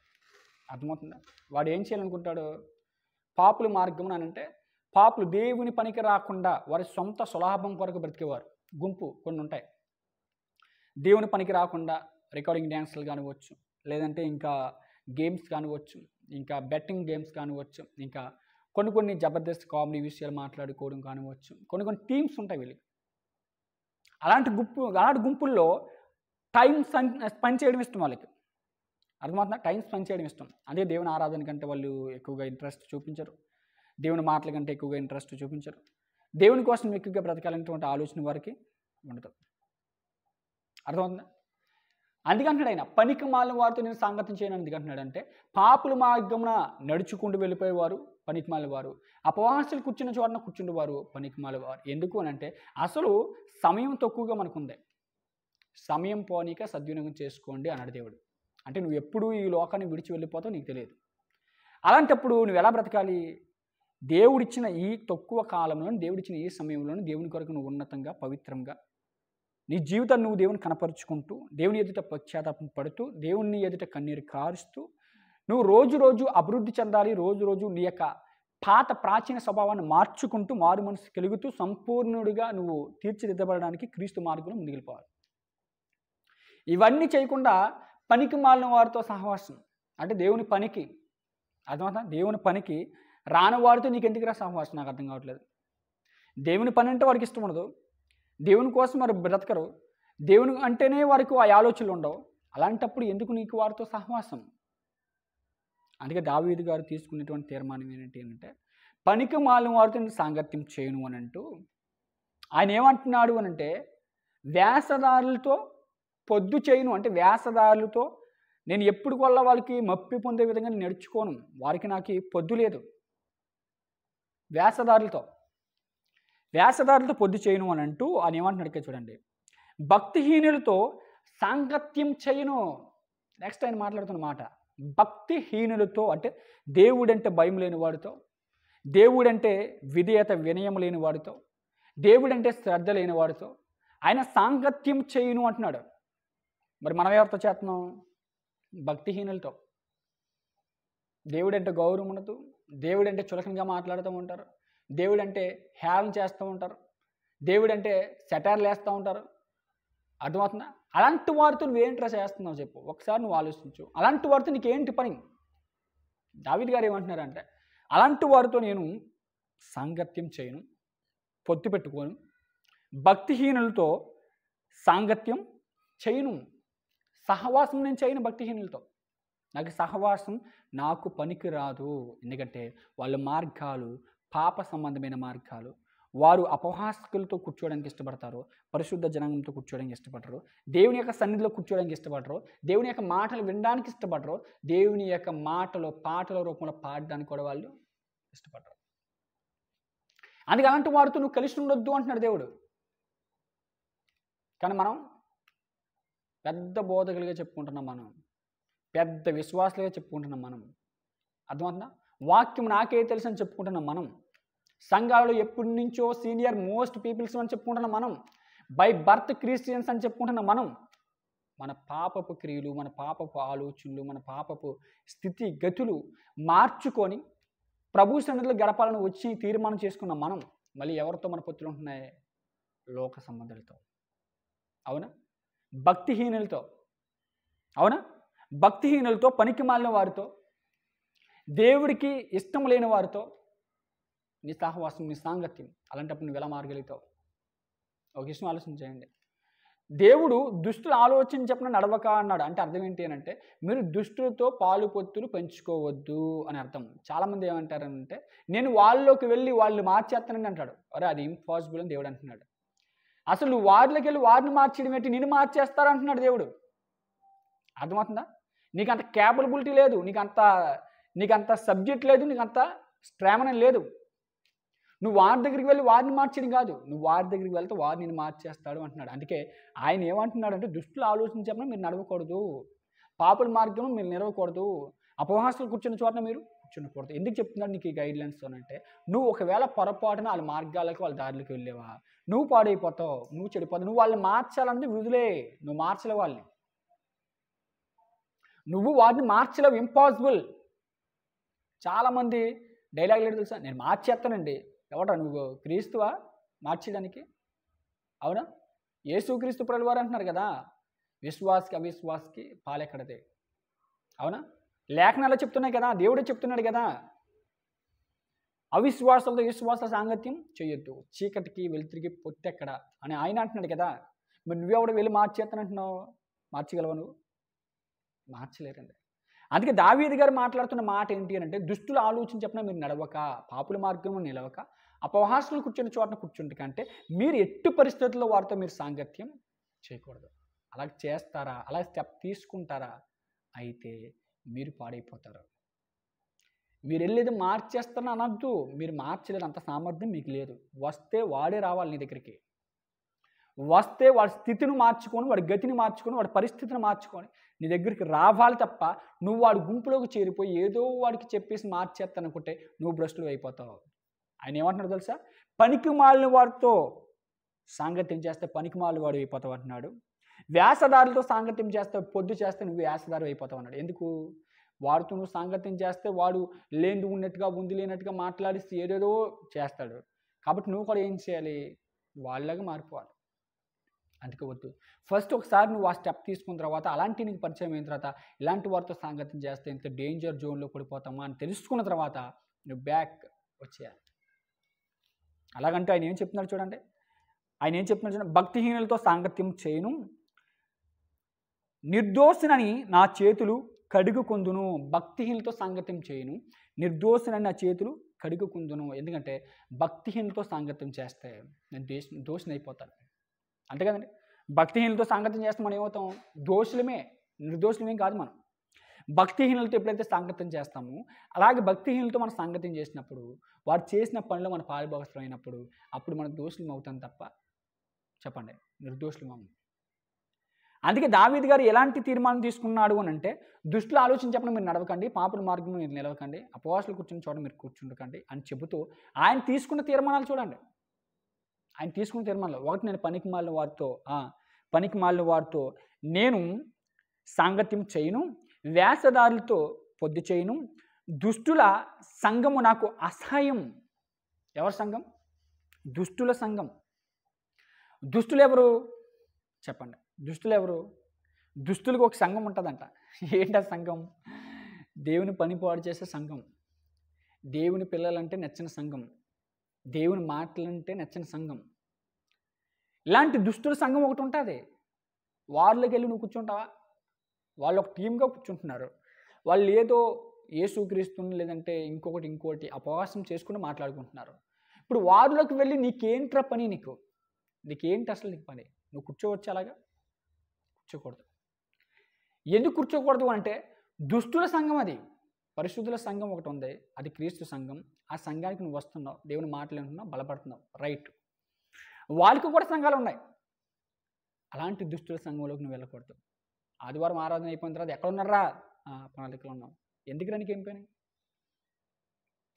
అర్థమవుతుందా? వాడు ఏం చేయాలనుకుంటాడు? పాపుల మార్గమున అని అంటే, పాపులు దేవుని పనికి రాకుండా వారి సొంత స్వలాభం కొరకు బ్రతికేవారు గుంపు కొన్ని ఉంటాయి. దేవుని పనికి రాకుండా రికార్డింగ్ డ్యాన్సులు కానివచ్చు, లేదంటే ఇంకా గేమ్స్ కానివచ్చు, ఇంకా బెట్టింగ్ గేమ్స్ కానివచ్చు, ఇంకా కొన్ని జబర్దస్త్ కామెడీ విషయాలు మాట్లాడుకోవడం కానివచ్చు, కొన్ని టీమ్స్ ఉంటాయి వీళ్ళకి. అలాంటి గుంపుల్లో టైం స్పెండ్ చేయడం ఇష్టం వాళ్ళకి. అర్థమవుతుందా? టైం స్పెండ్ చేయడం ఇష్టం. అదే దేవుని ఆరాధన కంటే వాళ్ళు ఎక్కువగా ఇంట్రెస్ట్ చూపించరు, దేవుని మాటల కంటే ఎక్కువగా ఇంట్రెస్ట్ చూపించరు, దేవుని కోసం ఎక్కువగా బ్రతకాలనేటువంటి ఆలోచన వారికి ఉండదు. అర్థమవుతుందా? అందుకంటున్నాడు ఆయన, పనికి మాలిన వారితో నేను సాంగత్యం చేయను. ఎందుకంటున్నాడు అంటే, పాపుల మార్గమున నడుచుకుంటూ వెళ్ళిపోయేవారు పనికి మాలిన వారు, అపవాసులు కూర్చున్న చోటన కూర్చుండేవారు పనికి మాలిన వారు. ఎందుకు అని అంటే, అసలు సమయం తక్కువగా మనకుంది, సమయం పోనీక సద్వినియోగం చేసుకోండి అన్నాడు దేవుడు. అంటే నువ్వు ఎప్పుడు ఈ లోకాన్ని విడిచి వెళ్ళిపోతావు నీకు తెలియదు. అలాంటప్పుడు నువ్వు ఎలా బ్రతకాలి? దేవుడిచ్చిన ఈ తక్కువ కాలంలో, దేవుడిచ్చిన ఈ సమయంలోనూ దేవుని కొరకు నువ్వు ఉన్నతంగా పవిత్రంగా నీ జీవితాన్ని నువ్వు దేవుని కనపరుచుకుంటూ, దేవుని ఎదుట పశ్చాత్తాపం పడుతూ, దేవుని ఎదుట కన్నీరు కారుస్తూ, నువ్వు రోజు అభివృద్ధి చెందాలి. రోజు నీ యొక్క పాత ప్రాచీన స్వభావాన్ని మార్చుకుంటూ, మారు మనసు కలుగుతూ, సంపూర్ణుడిగా నువ్వు తీర్చిదిద్దబడడానికి క్రీస్తు మార్గంలో ముందుకెళ్ళిపోవాలి. ఇవన్నీ చేయకుండా పనికి మాలిన వారితో సహవాసం అంటే దేవుని పనికి, అర్థమవుతుందా? దేవుని పనికి రాని వాడితో నీకు ఎందుకురా సహవాసం? నాకు అర్థం కావట్లేదు. దేవుని పని అంటే వాడికి ఇష్టం ఉండదు, దేవుని కోసం వారు బ్రతకరు, దేవుని అంటేనే వారికి ఆ ఆలోచనలు ఉండవు. అలాంటప్పుడు ఎందుకు నీకు వారితో సహవాసం? అందుకే దావీదు గారు తీసుకునేటువంటి తీర్మానం ఏంటి అంటే, పనికి మాలిన వారితో నేను సాంగత్యం చేయను అని అంటూ ఆయన ఏమంటున్నాడు అని అంటే, వ్యాసదారులతో పొద్దు చేయను అంటే, వ్యాసదారులతో నేను ఎప్పుడు వల్ల వాళ్ళకి మప్పి పొందే విధంగా నేను నడుచుకోను, వారికి నాకు పొద్దు లేదు. వ్యాసదారులతో పొద్దు చేయను అని అంటూ ఆయన ఏమంటున్నాడు చూడండి, భక్తిహీనులతో సాంగత్యం చేయను. నెక్స్ట్ ఆయన మాట్లాడుతున్న మాట, భక్తిహీనులతో అంటే దేవుడంటే భయం లేని వాడితో, దేవుడంటే విధేయత వినయం లేని వాడితో, దేవుడంటే శ్రద్ధ లేని వాడితో ఆయన సాంగత్యం చేయను అంటున్నాడు. మరి మనం ఎవరితో చేస్తున్నాం? భక్తిహీనులతో. దేవుడంటే గౌరవం ఉండదు, దేవుడంటే చులకనగా మాట్లాడుతూ ఉంటారు, దేవుడంటే హేళన చేస్తూ ఉంటారు, దేవుడంటే సెటార్లు వేస్తూ ఉంటారు. అర్థమవుతుందా? అలాంటి వారితో నువ్వేంట్రా చేస్తున్నావు చెప్పు, ఒకసారి నువ్వు ఆలోచించు. అలాంటి వారితో నీకేంటి పని? దావీదు గారు ఏమంటున్నారంటే, అలాంటి వారితో నేను సాంగత్యం చేయను, పొత్తు పెట్టుకోను, భక్తిహీనులతో సాంగత్యం చేయను, సహవాసం నేను చేయను భక్తిహీనులతో. నాకు సహవాసం నాకు పనికి రాదు. ఎందుకంటే వాళ్ళ మార్గాలు పాప సంబంధమైన మార్గాలు. వారు అపహాస్కులతో కూర్చోవడానికి ఇష్టపడతారు, పరిశుద్ధ జనాంగంతో కూర్చోవడానికి ఇష్టపడరు, దేవుని యొక్క సన్నిధిలో కూర్చోవడానికి ఇష్టపడరు, దేవుని యొక్క మాటలు వినడానికి ఇష్టపడరు, దేవుని యొక్క మాటలు పాటల రూపంలో పాడడానికి కూడా వాళ్ళు ఇష్టపడరు. అందుకే అలాంటి వారితో నువ్వు కలిసి ఉండొద్దు అంటున్నాడు దేవుడు. కానీ మనం పెద్ద బోధకులుగా చెప్పుకుంటున్నాం, మనం పెద్ద విశ్వాసులుగా చెప్పుకుంటున్నాం, మనం అర్థమవుతుందా? వాక్యం నాకే తెలుసు అని చెప్పుకుంటున్నాం మనం. సంఘాలలో ఎప్పటి నుంచో సీనియర్ మోస్ట్ పీపుల్స్ అని చెప్పుకుంటున్నాం మనం. బై బర్త్ క్రిస్టియన్స్ అని చెప్పుకుంటున్నాం మనం. మన పాపపు క్రియలు, మన పాపపు ఆలోచనలు, మన పాపపు స్థితి గతులు మార్చుకొని ప్రభు సన్నిధిలో గడపాలని వచ్చి తీర్మానం చేసుకున్నాం మనం. మళ్ళీ ఎవరితో మన పొత్తులు ఉంటున్నాయి? లోక సంబంధులతో. అవునా? భక్తిహీనులతో. అవునా? భక్తిహీనులతో, పనికి మాలిన వారితో, దేవుడికి ఇష్టం లేని వారితో నీ సహవాసం, నీ సాంగత్యం. అలాంటప్పుడు నువ్వు ఎలా మారగలుగుతావు? ఒక విషయం ఆలోచన చేయండి. దేవుడు దుష్టుల ఆలోచన చెప్పిన నడవక అన్నాడు. అంటే అర్థం ఏంటి అని అంటే, మీరు దుష్టులతో పాలు పొత్తులు పెంచుకోవద్దు అని అర్థం. చాలామంది ఏమంటారంటే, నేను వాళ్ళలోకి వెళ్ళి వాళ్ళు మార్చేస్తానని అంటాడు. అరే అది ఇంపాసిబుల్ అని దేవుడు అంటున్నాడు. అసలు నువ్వు వారిలోకి వెళ్ళి వారిని మార్చడం ఏంటి? నేను మార్చేస్తారంటున్నాడు దేవుడు. అర్థమవుతుందా? నీకు అంత క్యాపబిలిటీ లేదు, నీకు అంత సబ్జెక్ట్ లేదు, నీకు అంత స్ట్రామనం లేదు. నువ్వు వారి దగ్గరికి వెళ్ళి వారిని మార్చడం కాదు, నువ్వు వారి దగ్గరికి వెళ్తే వారు నేను మార్చేస్తాడు అంటున్నాడు. అందుకే ఆయన ఏమంటున్నాడు అంటే, దుష్టులు ఆలోచించడం మీరు నడవకూడదు, పాపుల మార్గం మీరు నిలవకూడదు, అపహాసులు కూర్చున్న చోట మీరు కూర్చునకూడదు. ఎందుకు చెప్తున్నాడు నీకు ఈ గైడ్లైన్స్ అంటే, నువ్వు ఒకవేళ పొరపాటున వాళ్ళ మార్గాలకు వాళ్ళ దారిలోకి వెళ్ళేవా, నువ్వు పాడైపోతావు, నువ్వు చెడిపోతావు. నువ్వు వాళ్ళని మార్చాలంటే విడుదలే, నువ్వు మార్చలేవు వాళ్ళని, నువ్వు వారిని మార్చలేవు, ఇంపాసిబుల్. చాలామంది డైలాగ్ లేదు తెలుసా, నేను మార్చేస్తానండి. ఎవడా నువ్వు? క్రీస్తువా మార్చడానికి? అవునా? యేసుక్రీస్తు ప్రభువు వారు అంటున్నారు కదా, విశ్వాసకి అవిశ్వాసకి పాలెక్కడదే. అవునా? లేఖనాల్లో చెప్తున్నాయి కదా, దేవుడే చెప్తున్నాడు కదా, అవిశ్వాసాలతో విశ్వాసాల సాంగత్యం చేయొద్దు, చీకటికి వెలుతురికి పొత్తెక్కడ అని ఆయన అంటున్నాడు కదా. మరి నువ్వెవడ వెళ్ళి మార్చేస్తానంటున్నావు? మార్చగలవా నువ్వు? మార్చలేరండి. అందుకే దావీదు గారు మాట్లాడుతున్న మాట ఏంటి అని అంటే, దుష్టులు ఆలోచన చెప్పినా మీరు నడవక, పాపుల మార్గంలో నిలవక, అపహాసులు కూర్చున్న చోటన కూర్చుంటే కంటే మీరు ఎట్టి పరిస్థితుల్లో వారితో మీరు సాంగత్యం చేయకూడదు. అలా చేస్తారా, అలా స్టెప్ తీసుకుంటారా, అయితే మీరు పాడైపోతారు. మీరు వెళ్ళేది మార్చేస్తారని అనొద్దు, మీరు మార్చలేదు, అంత సామర్థ్యం మీకు లేదు. వస్తే వాడే రావాలి నీ దగ్గరికి, వస్తే వాడి స్థితిని మార్చుకొని, వాడి గతిని మార్చుకొని, వాడి పరిస్థితిని మార్చుకొని నీ దగ్గరికి రావాలి తప్ప, నువ్వు వాడి గుంపులోకి చేరిపోయి ఏదో వాడికి చెప్పేసి మార్చేస్తానుకుంటే నువ్వు భ్రష్టులు అయిపోతావు. ఆయన ఏమంటున్నాడు తెలుసా, పనికి మాలిన వాడితో సాంగత్యం చేస్తే పనికి మాలిన వాడు అయిపోతావు అంటున్నాడు. వ్యాసదారులతో సాంగత్యం చేస్తే, పొద్దు చేస్తే నువ్వు వ్యాసదారు అయిపోతావు అన్నాడు. ఎందుకు? వాడితో నువ్వు సాంగత్యం చేస్తే వాడు లేనిది ఉన్నట్టుగా, ఉంది లేనట్టుగా మాట్లాడిస్తే ఏదేదో చేస్తాడు. కాబట్టి నువ్వు కూడా ఏం చేయాలి? వాళ్ళలాగా మారిపోవాలి. అందుకే వద్దు. ఫస్ట్ ఒకసారి నువ్వు ఆ స్టెప్ తీసుకున్న తర్వాత, అలాంటి నీకు పరిచయం అయిన తర్వాత, ఇలాంటి వారితో సాంగత్యం చేస్తే ఇంత డేంజర్ జోన్లో పడిపోతామా అని తెలుసుకున్న తర్వాత నువ్వు బ్యాక్ వచ్చేయాలి. అలాగంటే ఆయన ఏం చెప్తున్నాడు చూడండి, భక్తిహీనులతో సాంగత్యం చేయను, నిర్దోషినని నా చేతులు కడుగుకొందును. భక్తిహీనులతో సాంగత్యం చేయను, నిర్దోషినని నా చేతులు కడుగుకొందును. ఎందుకంటే భక్తిహీనులతో సాంగత్యం చేస్తే నేను దోషిని అయిపోతాను. అంతే కదండి. భక్తిహీనులతో సాంగత్యం చేస్తే మనం ఏమవుతాం? దోషులమే, నిర్దోషులమేం కాదు మనం. భక్తిహీనులతో ఎప్పుడైతే సాంగత్యం చేస్తామో, అలాగే భక్తిహీనులతో మనం సాంగత్యం చేసినప్పుడు, వారు చేసిన పనిలో మన పాలుభాగస్తులం అయినప్పుడు, అప్పుడు మనం దోషులం అవుతాం తప్ప, చెప్పండి, నిర్దోషులం అవుతాం. అందుకే దావీదు గారు ఎలాంటి తీర్మానం తీసుకున్నాడు అని అంటే, దుష్టుల ఆలోచన చెప్పడం మీరు నడవకండి, పాపుల మార్గంలో మీరు నిలవకండి, అపవాసులు కూర్చున్న చోట మీరు కూర్చుండకండి అని చెబుతూ ఆయన తీసుకున్న తీర్మానాలు చూడండి. ఆయన తీసుకున్న తీర్మానాలు, ఒకటి, నేను పనికి మాలిన వారితో నేను సాంగత్యం చేయను, వ్యాసదారులతో పొద్దు చేయను, దుష్టుల సంఘము నాకు అసహ్యం. ఎవరి సంఘం? దుష్టుల సంఘం. దుష్టులు ఎవరు చెప్పండి? దుష్టులు ఎవరు? దుష్టులకు ఒక సంఘం ఉంటుందంట. ఏంటి ఆ సంఘం? దేవుని పని పాడు చేసే సంఘం, దేవుని పిల్లలంటే నచ్చిన సంఘం, దేవుని మాటలంటే నచ్చిన సంఘం, ఇలాంటి దుష్టుల సంఘం ఒకటి ఉంటుంది. వాళ్ళకి వెళ్ళి నువ్వు కూర్చుంటావా? వాళ్ళు ఒక టీమ్గా కూర్చుంటున్నారు. వాళ్ళు ఏదో యేసుక్రీస్తుని లేదంటే ఇంకోటి అపవాసం చేసుకుని మాట్లాడుకుంటున్నారు. ఇప్పుడు వారిలోకి వెళ్ళి నీకేంట్రా పని? నీకేంటి అసలు నీకు పని? నువ్వు కూర్చోవచ్చు, అలాగా కూర్చోకూడదు. ఎందుకు కూర్చోకూడదు అంటే దుష్టుల సంఘం అది. పరిశుద్ధుల సంఘం ఒకటి ఉంది, అది క్రీస్తు సంఘం. ఆ సంఘానికి నువ్వు వస్తున్నావు, దేవుని మాటలు వింటున్నావు, బలపడుతున్నావు, రైట్. వాళ్ళకి కూడా సంఘాలు ఉన్నాయి. అలాంటి దుష్టుల సంఘంలోకి నువ్వు వెళ్ళకూడదు. ఆదివారం ఆరాధన అయిపోయిన తర్వాత ఎక్కడ ఉన్నారా? ప్రణాళికలో ఉన్నాం. ఎందుకు రానికి ఏం పని?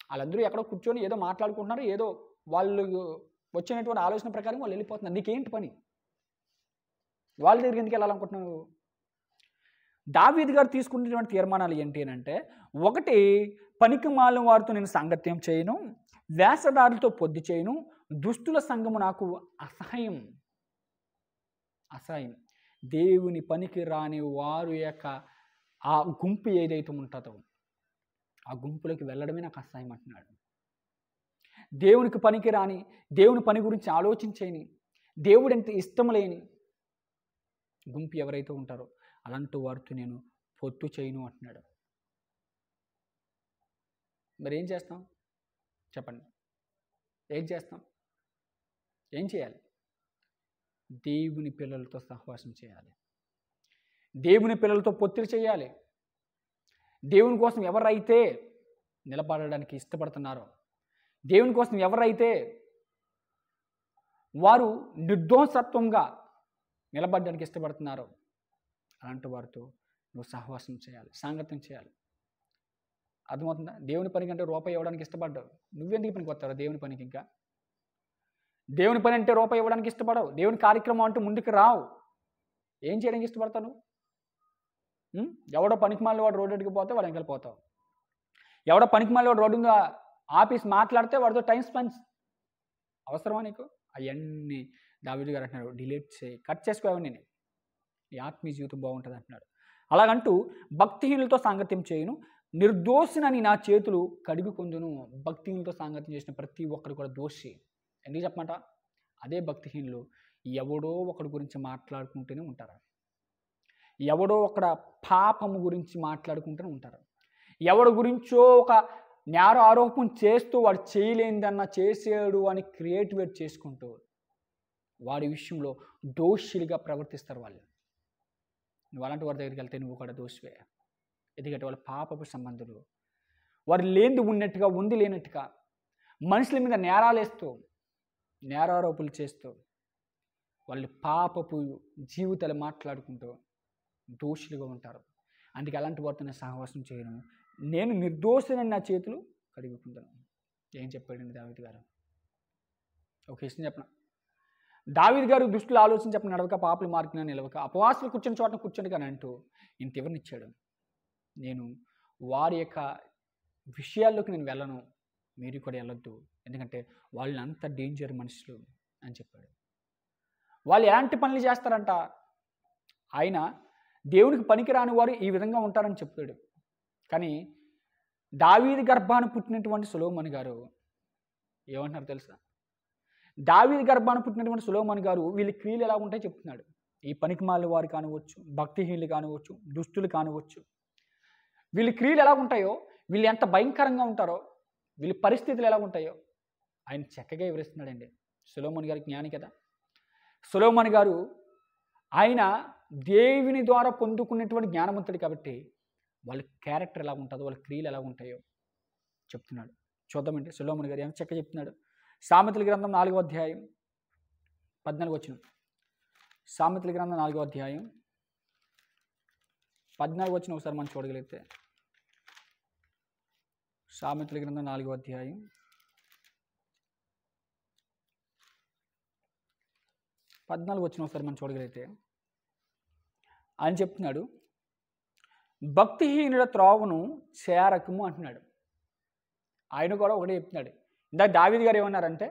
వాళ్ళందరూ ఎక్కడో కూర్చొని ఏదో మాట్లాడుకుంటున్నారు, ఏదో వాళ్ళు వచ్చినటువంటి ఆలోచన ప్రకారం వాళ్ళు వెళ్ళిపోతున్నారు. నీకేంటి పని? వాళ్ళ దగ్గరికి ఎందుకు వెళ్ళాలనుకుంటున్నావు? దావీదు గారు తీసుకున్నటువంటి తీర్మానాలు ఏంటి అని అంటే, ఒకటి, పనికి మాలిన వారితో నేను సాంగత్యం చేయను, వేషధారులతో పొద్దు చేయను, దుష్టుల సంఘము నాకు అసహ్యం. దేవుని పనికి రాని వారు యొక్క ఆ గుంపు ఏదైతే ఉంటుందో ఆ గుంపులోకి వెళ్ళడమే నాకు అసహ్యం అంటున్నాడు. దేవునికి పనికి రాని, దేవుని పని గురించి ఆలోచించేని, దేవుడు ఎంత ఇష్టం లేని గుంపు ఎవరైతే ఉంటారో అలాంటి వారితో నేను పొత్తు చేయను అంటున్నాడు. మరి ఏం చేస్తాం చెప్పండి? ఏం చేస్తాం? ఏం చేయాలి? దేవుని పిల్లలతో సహవాసం చేయాలి, దేవుని పిల్లలతో పొత్తులు చేయాలి. దేవుని కోసం ఎవరైతే నిలబడడానికి ఇష్టపడుతున్నారో, దేవుని కోసం ఎవరైతే వారు నిర్దోషత్వంగా నిలబడడానికి ఇష్టపడుతున్నారో అలాంటి వారితో నువ్వు సహవాసం చేయాలి, సాంగత్యం చేయాలి. అర్థమవుతుందా? దేవుని పని కంటే రూపాయి ఇవ్వడానికి ఇష్టపడ్డావు, నువ్వెందుకు పనికి వస్తావు దేవుని పనికి? ఇంకా దేవుని పని అంటే రూపాయి ఇవ్వడానికి ఇష్టపడవు, దేవుని కార్యక్రమం అంటూ ముందుకు రావు. ఏం చేయడానికి ఇష్టపడతావు? ఎవడో పనికి మాలిన వాడు రోడ్డుకి పోతే వాడు వెనకాల పోతావు. ఎవడో పనికి మాలిన వాడు రోడ్డు ఆఫీస్ మాట్లాడితే వాడితో టైం స్పెండ్ అవసరమా నీకు? అవన్నీ దావీదు గారు అంటున్నాడు, డిలీట్ చేయి, కట్ చేసుకోవని. నేను ఈ ఆత్మీయ జీవితం బాగుంటుంది అంటున్నాడు. అలాగంటూ భక్తిహీనులతో సాంగత్యం చేయను, నిర్దోషినని నా చేతులు కడుగుకొందును. భక్తిహీనులతో సాంగత్యం చేసిన ప్రతి ఒక్కరు కూడా దోషి. ఎందుకు చెప్పమంట? అదే భక్తిహీనులు ఎవడో ఒకడి గురించి మాట్లాడుకుంటూనే ఉంటారు, ఎవడో ఒకడ పాపము గురించి మాట్లాడుకుంటూనే ఉంటారు, ఎవడి గురించో ఒక నేర ఆరోపణ చేస్తూ వాడు చేయలేనిదన్నా చేసాడు అని క్రియేటివేట్ చేసుకుంటూ వాడి విషయంలో దోషులుగా ప్రవర్తిస్తారు వాళ్ళు. నువ్వు అలాంటి వారి దగ్గరికి వెళ్తే నువ్వు కూడా దోషివే. ఎందుకంటే వాళ్ళ పాపపు సంబంధులు, వారు లేనిది ఉన్నట్టుగా ఉంది లేనట్టుగా మనుషుల మీద నేరాలేస్తూ నేరారోపణలు చేస్తూ వాళ్ళు పాపపు జీవితాలు మాట్లాడుకుంటూ దోషులుగా ఉంటారు. అందుకే అలాంటి వారితో నేను సహవాసం చేయను, నేను నిర్దోషిని నా చేతులు కడుగుకుంటాను. ఏం చెప్పాడండి దావీదు గారు? ఒక విషయం చెప్పిన, దావీదు గారు దుష్టుల ఆలోచన చెప్పిన నడవక, పాపుల మార్గంలో నిలవక, అపవాసులు కూర్చొని చోట కూర్చొని కానీ అంటూ ఇంత ఎవరినిచ్చాడు? నేను వారి యొక్క విషయాల్లోకి నేను వెళ్ళను, మీరు కూడా వెళ్ళొద్దు, ఎందుకంటే వాళ్ళు అంత డేంజర్ మనుషులు అని చెప్పాడు. వాళ్ళు ఎలాంటి పనులు చేస్తారంట? ఆయన దేవునికి పనికిరాని వారు ఈ విధంగా ఉంటారని చెప్పాడు. కానీ దావీదు గర్భాన్ని పుట్టినటువంటి సొలొమోను గారు ఏమంటున్నారు తెలుసా? దావీదు గర్భాన్ని పుట్టినటువంటి సొలొమోను గారు వీళ్ళ క్రియలు ఎలా ఉంటాయో చెప్తున్నాడు. ఈ పనికిమాలిన వారు కానివచ్చు, భక్తిహీనులు కానివచ్చు, దుష్టులు కానివచ్చు, వీళ్ళ క్రియలు ఎలా ఉంటాయో, వీళ్ళు ఎంత భయంకరంగా ఉంటారో, వీళ్ళ పరిస్థితులు ఎలా ఉంటాయో ఆయన చక్కగా వివరిస్తున్నాడండి. సొలొమోను గారి జ్ఞాని కదా. సొలొమోను గారు ఆయన దేవుని ద్వారా పొందుకున్నటువంటి జ్ఞానవంతుడు కాబట్టి వాళ్ళ క్యారెక్టర్ ఎలా ఉంటుందో, వాళ్ళ క్రియలు ఎలా ఉంటాయో చెప్తున్నాడు. చూద్దామండి సొలొమోను గారు ఏమైనా చక్కగా చెప్తున్నాడు. సామెతల గ్రంథం 4వ అధ్యాయం 14 వచనం. సామెతల గ్రంథం 4వ అధ్యాయం 14 వచనం ఒకసారి మనం చూడగలిగితే, సామెతల గ్రంథం 4వ అధ్యాయం 14 వచనం ఒకసారి మనం చూడగలిగితే ఆయన చెప్తున్నాడు, భక్తిహీనుల త్రోవను చేరకము అంటున్నాడు. ఆయన కూడా ఒకటే చెప్తున్నాడు. ఇందాక దావీదు గారు ఏమన్నారంటే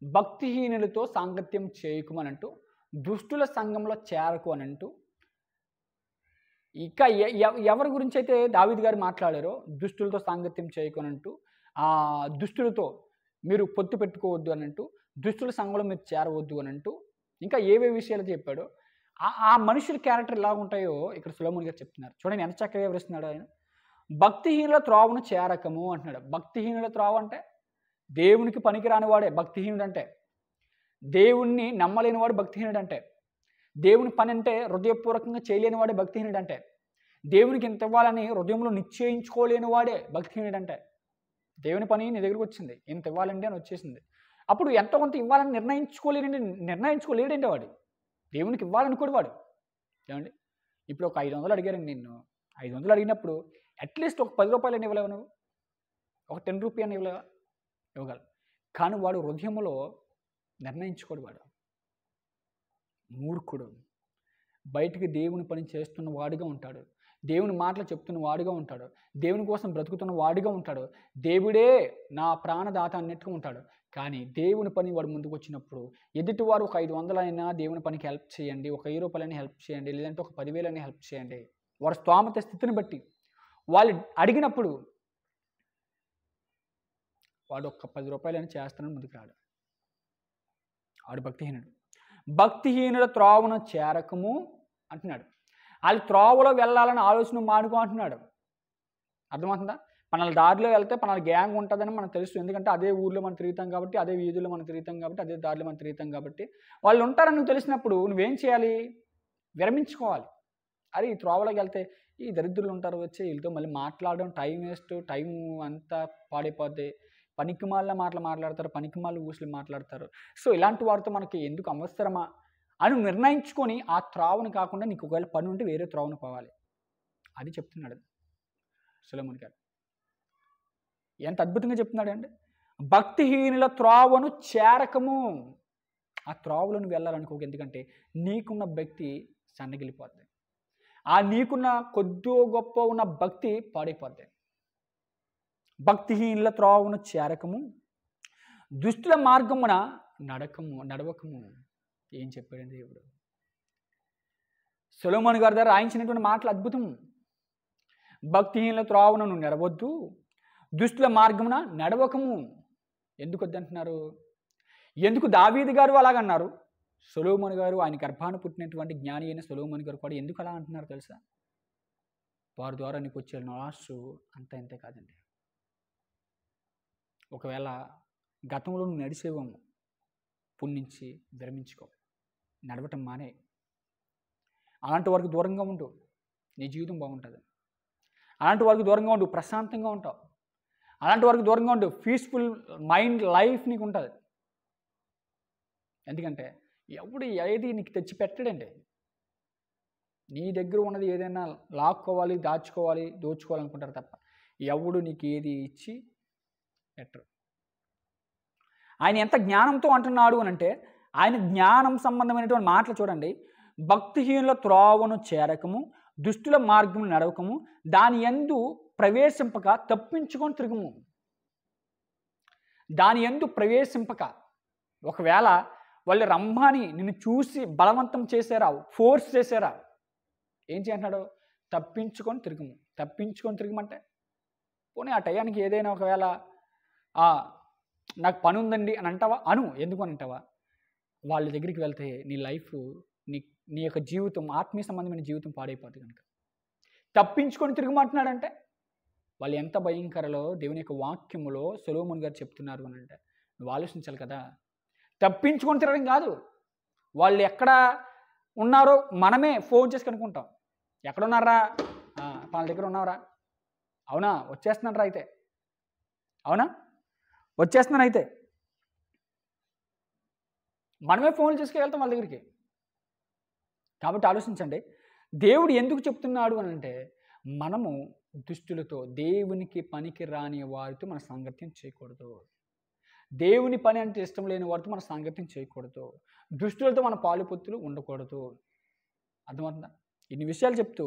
భక్తిహీనులతో సాంగత్యం చేయకమని అంటూ, దుష్టుల సంఘంలో చేరకు అని అంటూ, ఇక ఎవరి గురించి అయితే దావీదు గారు మాట్లాడారో దుష్టులతో సాంగత్యం చేయకొనంటూ ఆ దుష్టులతో మీరు పొత్తు పెట్టుకోవద్దు అని అంటూ దుష్టుల సంఘంలో మీరు చేరవద్దు అని అంటూ ఇంకా ఏవే విషయాలు చెప్పాడో ఆ మనుషుల క్యారెక్టర్ ఎలా ఉంటాయో ఇక్కడ సొలొమోన్ గారు చెప్తున్నారు. చూడండి ఎంత చక్కగా వివరిస్తున్నాడు ఆయన. భక్తిహీనుల త్రోవను చేరకము అంటున్నాడు. భక్తిహీనుల త్రోవ అంటే దేవునికి పనికిరాని వాడే భక్తిహీనుడు అంటే. దేవుణ్ణి నమ్మలేని వాడు భక్తిహీనుడు అంటే. దేవుని పని అంటే హృదయపూర్వకంగా చేయలేని వాడే భక్తిహీనుడు అంటే. దేవునికి ఇంత ఇవ్వాలని హృదయంలో నిశ్చయించుకోలేని వాడే భక్తిహీనుడు అంటే. దేవుని పని నీ దగ్గరకు వచ్చింది, ఇంత ఇవ్వాలండి అని వచ్చేసింది. అప్పుడు ఎంతో కొంత ఇవ్వాలని నిర్ణయించుకోలేడండి వాడు. దేవునికి ఇవ్వాలనుకోడు వాడు. ఏమండి, ఇప్పుడు ఒక 500 అడిగారండి నిన్ను. 500 అడిగినప్పుడు అట్లీస్ట్ ఒక 10 రూపాయలని ఇవ్వలేవు నువ్వు, ఒక 10 రూపీ అని ఇవ్వగలవు. కానీ వాడు హృదయంలో నిర్ణయించుకోడు. వాడు మూర్ఖుడు. బయటికి దేవుని పని చేస్తున్న వాడిగా ఉంటాడు, దేవుని మాటలు చెప్తున్న వాడిగా ఉంటాడు, దేవుని కోసం బ్రతుకుతున్న వాడిగా ఉంటాడు, దేవుడే నా ప్రాణదాత అన్నట్టుగా ఉంటాడు. కానీ దేవుని పని వాడు ముందుకు వచ్చినప్పుడు ఎదుటివారు ఒక 500 అయినా దేవుని పనికి హెల్ప్ చేయండి, ఒక 1000 రూపాయలని హెల్ప్ చేయండి, లేదంటే ఒక 10,000 హెల్ప్ చేయండి, వారి స్తోమత స్థితిని బట్టి వాళ్ళు అడిగినప్పుడు వాడు ఒక్క 10 రూపాయలని చేస్తానని ముందుకు రాడు. వాడు భక్తిహీనుడు. భక్తిహీనుల త్రోవను చేరకము అంటున్నాడు. వాళ్ళు త్రోవలో వెళ్ళాలని ఆలోచన మానుకో అంటున్నాడు. అర్థమవుతుందా? మన దారిలో వెళ్తే మన గ్యాంగ్ ఉంటుందని మనకు తెలుసు. ఎందుకంటే అదే ఊర్లో మనం తిరుగుతాం కాబట్టి, అదే వీధుల్లో మనం తిరుగుతాం కాబట్టి, అదే దారిలో మనం తిరుగుతాం కాబట్టి వాళ్ళు ఉంటారని నువ్వు తెలిసినప్పుడు నువ్వేం చేయాలి? విరమించుకోవాలి. అరే ఈ త్రోవలోకి వెళ్తే ఈ దరిద్రులు ఉంటారు, వచ్చి వీళ్ళతో మళ్ళీ మాట్లాడడం టైం వేస్ట్, టైం అంతా పాడైపోద్ది, పనికిమాల మాటలు మాట్లాడతారు, పనికిమాల ఊసులు మాట్లాడతారు. సో ఇలాంటి వారితో మనకి ఎందుకు అవసరమా అని నిర్ణయించుకొని ఆ త్రోవను కాకుండా నీకు ఒకవేళ పని ఉంటే వేరే త్రోవను పోవాలి. అది చెప్తున్నాడు సొలొమోన్ గారు. ఎంత అద్భుతంగా చెప్తున్నాడు అండి. భక్తిహీనుల త్రోవను చేరకము. ఆ త్రోవలో నువ్వు వెళ్ళాలనుకో, ఎందుకంటే నీకున్న భక్తి సన్నగిలిపోద్ది. ఆ నీకున్న కొద్దో గొప్ప ఉన్న భక్తి పాడైపోద్ది. భక్తిహీనుల త్రోవను చేరకము, దుష్టుల మార్గమున నడవకము. ఏం చెప్పాడండి దేవుడు? సొలొమోన్ గారి దగ్గర రాయించినటువంటి మాటలు అద్భుతం. భక్తిహీనుల త్రోవను నువ్వు నడవద్దు, దుష్టుల మార్గమున నడవకము. ఎందుకు వద్దంటున్నారు? ఎందుకు దావీదు గారు అలాగన్నారు? సొలొమోన్ గారు, ఆయన గర్భాన పుట్టినటువంటి జ్ఞాని అయిన సొలొమోన్ గారు కూడా ఎందుకు అలా అంటున్నారు తెలుసా? వారి ద్వారా నీకు వచ్చే నాసు అంతే కాదండి. ఒకవేళ గతంలో నువ్వు నడిచేవేమో, పుణ్యించి విరమించుకో, నడవటం మానే. అలాంటి వారికి దూరంగా ఉండు, నీ జీవితం బాగుంటుంది. అలాంటి వారికి దూరంగా ఉండు, ప్రశాంతంగా ఉంటావు. అలాంటి వారికి దూరంగా ఉండు, పీస్ఫుల్ మైండ్ లైఫ్ నీకు ఉంటుంది. ఎందుకంటే ఎవడు ఏది నీకు తెచ్చి పెట్టడండి. నీ దగ్గర ఉన్నది ఏదైనా లాక్కోవాలి, దాచుకోవాలి, దోచుకోవాలనుకుంటారు తప్ప ఎవడు నీకు ఏది ఇచ్చి పెట్టరు. ఆయన ఎంత జ్ఞానంతో అంటున్నాడు అని అంటే, ఆయన జ్ఞానం సంబంధమైనటువంటి మాటలు చూడండి. భక్తిహీనుల త్రోవను చేరకము, దుష్టుల మార్గము నడవకము, దాని యందు ప్రవేశింపక తప్పించుకొని తిరుగుము. దాని యందు ప్రవేశింపక, ఒకవేళ వాళ్ళు రమ్మని నిన్ను చూసి బలవంతం చేశారా, ఫోర్స్ చేశారా, ఏం చేయంటున్నాడు? తప్పించుకొని తిరుగుము. తప్పించుకొని తిరగమంటే పోనీ ఆ టయానికి ఏదైనా ఒకవేళ నాకు పని ఉందండి అని అంటావా? ఎందుకు అని అంటావా? వాళ్ళ దగ్గరికి వెళ్తే నీ లైఫ్, నీ యొక్క జీవితం, ఆత్మీయ సంబంధమైన జీవితం పాడైపోతుంది. కనుక తప్పించుకొని తిరగమంటున్నాడంటే వాళ్ళు ఎంత భయంకరలో దేవుని యొక్క వాక్యములో సొలొమోన్ గారు చెప్తున్నారు అని అంటే నువ్వు ఆలోచించాలి కదా. తప్పించుకొని తిరగడం కాదు, వాళ్ళు ఎక్కడ ఉన్నారో మనమే ఫోన్ చేసి కనుక్కుంటాం. ఎక్కడున్నారా? వాళ్ళ దగ్గర ఉన్నారా? అవునా, వచ్చేస్తున్నారా? అయితే అవునా, వచ్చేస్తున్నాను. అయితే మనమే ఫోన్లు చేసుకెళ్తాం వాళ్ళ దగ్గరికి. కాబట్టి ఆలోచించండి, దేవుడు ఎందుకు చెప్తున్నాడు అని అంటే మనము దుష్టులతో, దేవునికి పనికి రాని వారితో మన సాంగత్యం చేయకూడదు. దేవుని పని అంటే ఇష్టం లేని వారితో మన సాంగత్యం చేయకూడదు. దుష్టులతో మన పాలుపొత్తులు ఉండకూడదు. అర్థమవుతుందా? ఇన్ని విషయాలు చెప్తూ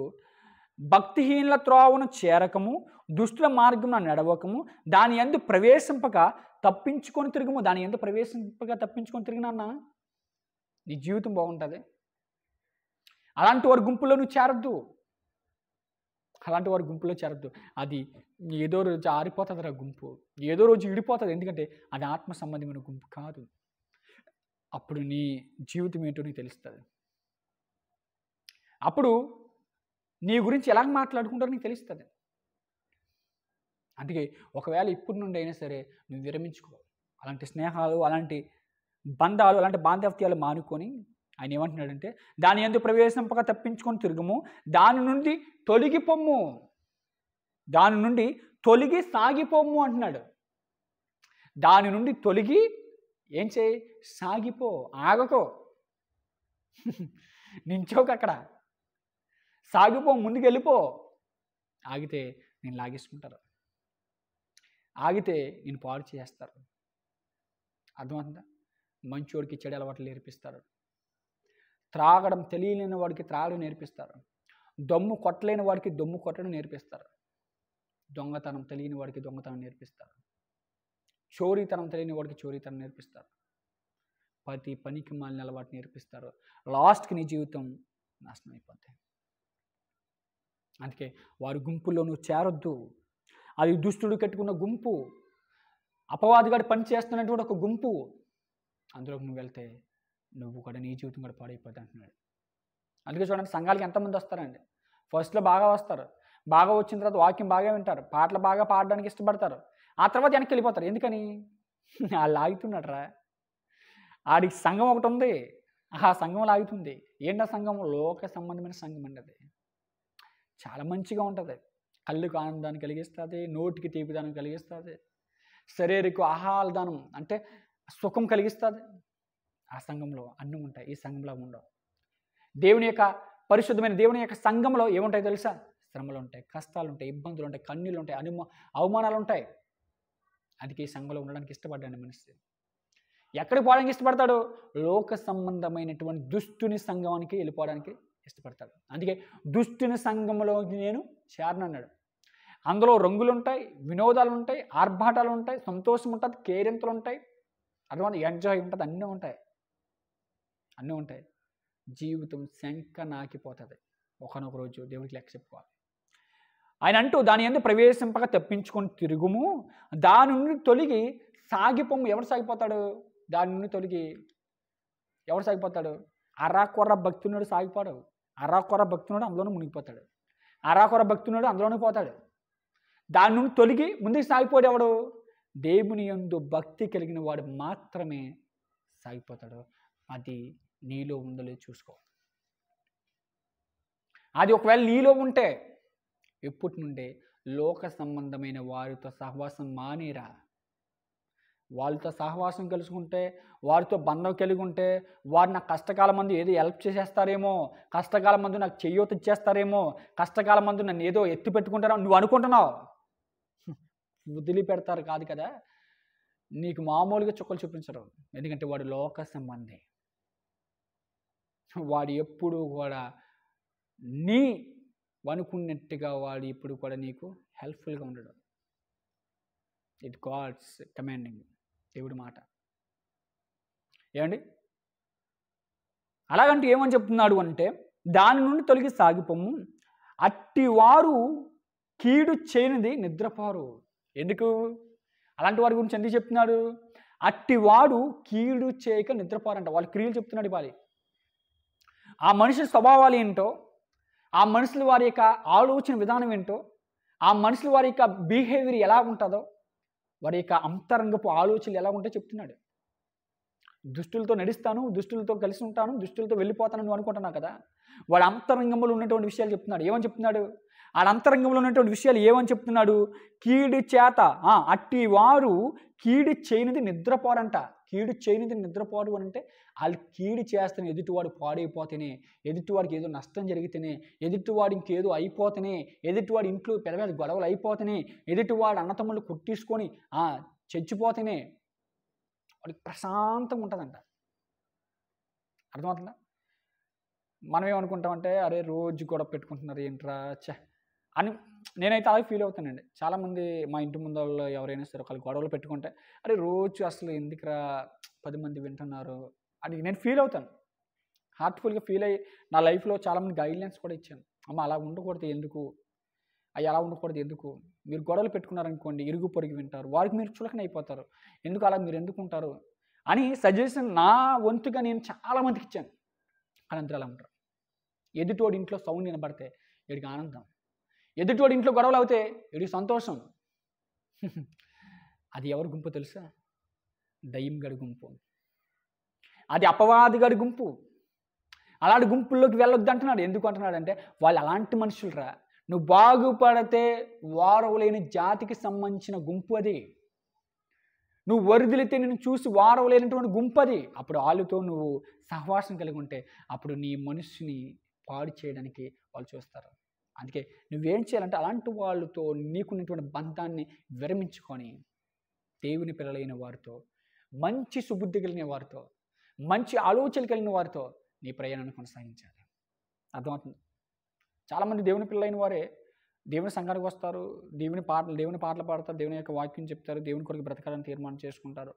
భక్తిహీనుల త్రోవను చేరకము, దుష్టుల మార్గమున నడవకము, దాని యందు ప్రవేశింపక తప్పించుకొని తిరుగుము. దాని యందు ప్రవేశింపక తప్పించుకొని తిరిగినా నీ జీవితం బాగుంటుంది. అలాంటి వారి గుంపులో నువ్వు చేరద్దు. అలాంటి వారి గుంపులో చేరద్దు. అది ఏదో రోజు ఆరిపోతుంది ఆ గుంపు, ఏదో రోజు విడిపోతుంది. ఎందుకంటే అది ఆత్మ సంబంధమైన గుంపు కాదు. అప్పుడు నీ జీవితం ఏంటో నీకు తెలుస్తుంది. అప్పుడు నీ గురించి ఎలా మాట్లాడుకుంటారో నీకు తెలుస్తుంది. అందుకే ఒకవేళ ఇప్పటి నుండి అయినా సరే నువ్వు విరమించుకో. అలాంటి స్నేహాలు, అలాంటి బంధాలు, అలాంటి బాంధవ్యాలు మానుకొని ఆయన ఏమంటున్నాడంటే, దాని యందు ప్రవేశింపక తప్పించుకొని తిరుగుము, దాని నుండి తొలగిపోమ్ము, దాని నుండి తొలగి సాగిపోమ్ము అంటున్నాడు. దాని నుండి తొలగి ఏం చేయి? సాగిపో, ఆగకో, నించోక అక్కడ, సాగిపో, ముందుకు వెళ్ళిపో. ఆగితే నేను లాగేసుకుంటారు, ఆగితే నేను పాడు చేస్తారు. అర్థమవుతుందా? మంచోడికి చెడు అలవాట్లు నేర్పిస్తారు. త్రాగడం తెలియలేని వాడికి త్రాగడం నేర్పిస్తారు. దమ్ము కొట్టలేని వాడికి దమ్ము కొట్టడం నేర్పిస్తారు. దొంగతనం తెలియని వాడికి దొంగతనం నేర్పిస్తారు. చోరీతనం తెలియని వాడికి చోరీతనం నేర్పిస్తారు. ప్రతి పనికి మాలిన అలవాటు నేర్పిస్తారు. లాస్ట్కి నీ జీవితం నాశనం అయిపోతాయి. అందుకే వారి గుంపుల్లో నువ్వు చేరొద్దు. అది దుష్టుడు కట్టుకున్న గుంపు, అపవాదిగాడు పని చేస్తున్నటువంటి ఒక గుంపు. అందులోకి నువ్వు వెళ్తే నువ్వు కూడా నీ జీవితం కూడా పాడైపోతుంది అంటున్నాడు. అందుకే చూడండి, సంఘాలకి ఎంతమంది వస్తారండి? ఫస్ట్లో బాగా వస్తారు, బాగా వచ్చిన తర్వాత వాక్యం బాగా వింటారు, పాటలు బాగా పాడడానికి ఇష్టపడతారు. ఆ తర్వాత వెనక్కి వెళ్ళిపోతారు. ఎందుకని? వాళ్ళు ఆగుతున్నాడు రా. ఆడికి సంఘం ఒకటి ఉంది, ఆ సంఘం లాగుతుంది. ఏంటి ఆ సంఘం? లోక సంబంధమైన సంఘం అండి. అది చాలా మంచిగా ఉంటుంది. కళ్ళుకు ఆనందాన్ని కలిగిస్తుంది, నోటికి తీపిదానం కలిగిస్తుంది, శరీరకు ఆహ్లాదనం అంటే సుఖం కలిగిస్తుంది. ఆ సంఘంలో అన్నీ ఉంటాయి, ఈ సంఘంలో ఉండవు. దేవుని యొక్క పరిశుద్ధమైన దేవుని యొక్క సంఘంలో ఏముంటాయి తెలుసా? శ్రమలు ఉంటాయి, కష్టాలు ఉంటాయి, ఇబ్బందులు ఉంటాయి, కన్నీళ్ళు ఉంటాయి, అవమానాలు ఉంటాయి. అందుకే ఈ సంఘంలో ఉండడానికి ఇష్టపడ్డాడు మనిషి. ఎక్కడికి పోవడానికి ఇష్టపడతాడు? లోక సంబంధమైనటువంటి దుష్టుని సంఘానికి వెళ్ళిపోవడానికి ఇష్టపడతాడు. అందుకే దుష్టుని సంఘంలో నేను చేరనన్నాడు. అందులో రంగులు ఉంటాయి, వినోదాలు ఉంటాయి, ఆర్భాటాలు ఉంటాయి, సంతోషం ఉంటుంది, కేరింతలు ఉంటాయి, అటువంటి ఎంజాయ్ ఉంటుంది, అన్నీ ఉంటాయి, అన్నీ ఉంటాయి. జీవితం శంక నాకిపోతుంది. ఒకనొక రోజు దేవుడికి లెక్క చెప్పుకోవాలి. ఆయన అంటూ దాని యందు ప్రవేశింపక తప్పించుకొని తిరుగుము, దాని నుండి తొలగి సాగిపోము. ఎవరు సాగిపోతాడు? దాని నుండి తొలగి ఎవరు సాగిపోతాడు? అరాకొర్ర భక్తునుడు సాగిపోడు. అరాకొర్ర భక్తునుడు అందులోనే మునిగిపోతాడు. అరాకొర్ర భక్తునుడు అందులోనే పోతాడు. దాని నుండి తొలగి ముందుకు సాగిపోడు ఎవడు? దేవుని యందు భక్తి కలిగిన వాడు మాత్రమే సాగిపోతాడు. అది నీలో ఉందో లేదో చూసుకో. అది ఒకవేళ నీలో ఉంటే ఎప్పటి నుండే లోక సంబంధమైన వారితో సహవాసం మానేరా. వాళ్ళతో సహవాసం కలుసుకుంటే, వారితో బంధం కలిగి ఉంటే, వారు నాకు కష్టకాలం మందు ఏదో హెల్ప్ చేసేస్తారేమో, కష్టకాలం మందు నాకు చెయ్యూత ఇచ్చేస్తారేమో, కష్టకాలం మందు నన్ను ఏదో ఎత్తి పెట్టుకుంటారో నువ్వు అనుకుంటున్నావు. వదిలిపెడతారు కాదు కదా. నీకు మామూలుగా చుక్కలు చూపించరు. ఎందుకంటే వాడు లోక సంబంధి. వాడు ఎప్పుడు కూడా నీ అనుకున్నట్టుగా వాడు ఇప్పుడు కూడా నీకు హెల్ప్ఫుల్గా ఉండడు. ఇట్ గాడ్స్ కమాండింగ్, దేవుడి మాట. ఏమండి? అలాగంటే ఏమని చెప్తున్నాడు అంటే, దాని నుండి తొలగి సాగిపోము, అట్టివారు కీడు చేయనిది నిద్రపోరు. ఎందుకు? అలాంటి వారి గురించి ఎందుకు చెప్తున్నాడు? అట్టివాడు కీడు చేయక నిద్రపోరంట. వాళ్ళ క్రియలు చెప్తున్నాడు ఇవ్వాలి. ఆ మనిషి స్వభావాలు ఏంటో, ఆ మనుషుల వారి యొక్క ఆలోచన విధానం ఏంటో, ఆ మనుషుల వారి యొక్క బిహేవియర్ ఎలా ఉంటుందో, వారి యొక్క అంతరంగపు ఆలోచనలు ఎలా ఉంటాయో చెప్తున్నాడు. దుష్టులతో నడుస్తాను, దుష్టులతో కలిసి ఉంటాను, దుష్టులతో వెళ్ళిపోతాను నువ్వు అనుకుంటున్నావు కదా. వాడు అంతరంగంలో ఉన్నటువంటి విషయాలు చెప్తున్నాడు. ఏమని చెప్తున్నాడు? ఆ అంతరంగంలో ఉన్నటువంటి విషయాలు ఏమని చెప్తున్నాడు? కీడు చేత అట్టి వారు కీడు చేయనిది నిద్రపోరంట. కీడు చేయనిది నిద్రపోరు అని అంటే వాళ్ళు కీడు చేస్తేనే, ఎదుటివాడు పాడైపోతేనే, ఎదుటివాడికి ఏదో నష్టం జరిగితేనే, ఎదుటివాడు ఇంకేదో అయిపోతేనే, ఎదుటివాడి ఇంట్లో పెద్ద పెద్ద గొడవలు అయిపోతేనే, ఎదుటివాడు అన్నతమ్ముళ్ళు కొట్టించుకొని చచ్చిపోతేనే వాడికి ప్రశాంతంగా ఉంటుందంట. అర్థమవుతుందా? మనం ఏమనుకుంటామంటే, అరే రోజు గొడవ పెట్టుకుంటున్నారు ఏంట్రా అని నేనైతే అలాగే ఫీల్ అవుతానండి. చాలామంది మా ఇంటి ముందు వాళ్ళు ఎవరైనా సరే ఒకళ్ళు గొడవలు పెట్టుకుంటే, అరే రోజు అసలు ఎందుకురా 10 మంది వింటున్నారు అని నేను ఫీల్ అవుతాను. హార్ట్ఫుల్గా ఫీల్ అయ్యి నా లైఫ్లో చాలామంది గైడ్లైన్స్ కూడా ఇచ్చాను. అమ్మ అలా ఉండకూడదు, ఎందుకు అవి అలా ఉండకూడదు. ఎందుకు? మీరు గొడవలు పెట్టుకున్నారనుకోండి, ఇరుగు పొరుగు వింటారు. వారికి మీరు చులకన అయిపోతారు. ఎందుకు అలా మీరు ఎందుకు ఉంటారు అని సజెషన్ నా వంతుగా నేను చాలా మందికి ఇచ్చాను. కానీ అందరూ అలా ఉంటారు. ఎదుటోడి ఇంట్లో సౌండ్ వినబడితే వీడికి ఆనందం, ఎదుటోడి ఇంట్లో గొడవలు అవుతే వీడికి సంతోషం. అది ఎవరి గుంపు తెలుసా? దయ్యం గడి గుంపు, అది అపవాది గడి గుంపు. అలాంటి గుంపుల్లోకి వెళ్ళొద్దు అంటున్నాడు. ఎందుకు అంటున్నాడు అంటే వాళ్ళు అలాంటి మనుషులరా. నువ్వు బాగుపడితే వారవలేని జాతికి సంబంధించిన గుంపు అది. నువ్వు వరిదిలితే నిన్ను చూసి వారవలేనటువంటి గుంపు అది. అప్పుడు వాళ్ళతో నువ్వు సహవాసం కలిగి ఉంటే అప్పుడు నీ మనిషిని పాడు చేయడానికి వాళ్ళు చూస్తారు. అందుకే నువ్వేం చేయాలంటే అలాంటి వాళ్ళతో నీకున్నటువంటి బంధాన్ని విరమించుకొని దేవుని పిల్లలైన వారితో, మంచి సుబుద్ధి కలిగిన వారితో, మంచి ఆలోచనలు కలిగిన వారితో నీ ప్రయాణాన్ని కొనసాగించాలి. అర్థమవుతుంది? చాలామంది దేవుని పిల్లలైన వారే దేవుని సంఘానికి వస్తారు, దేవుని పాటలు పాడతారు, దేవుని యొక్క వాక్యం చెప్తారు, దేవుని కొరకు బ్రతకాలని తీర్మానం చేసుకుంటారు.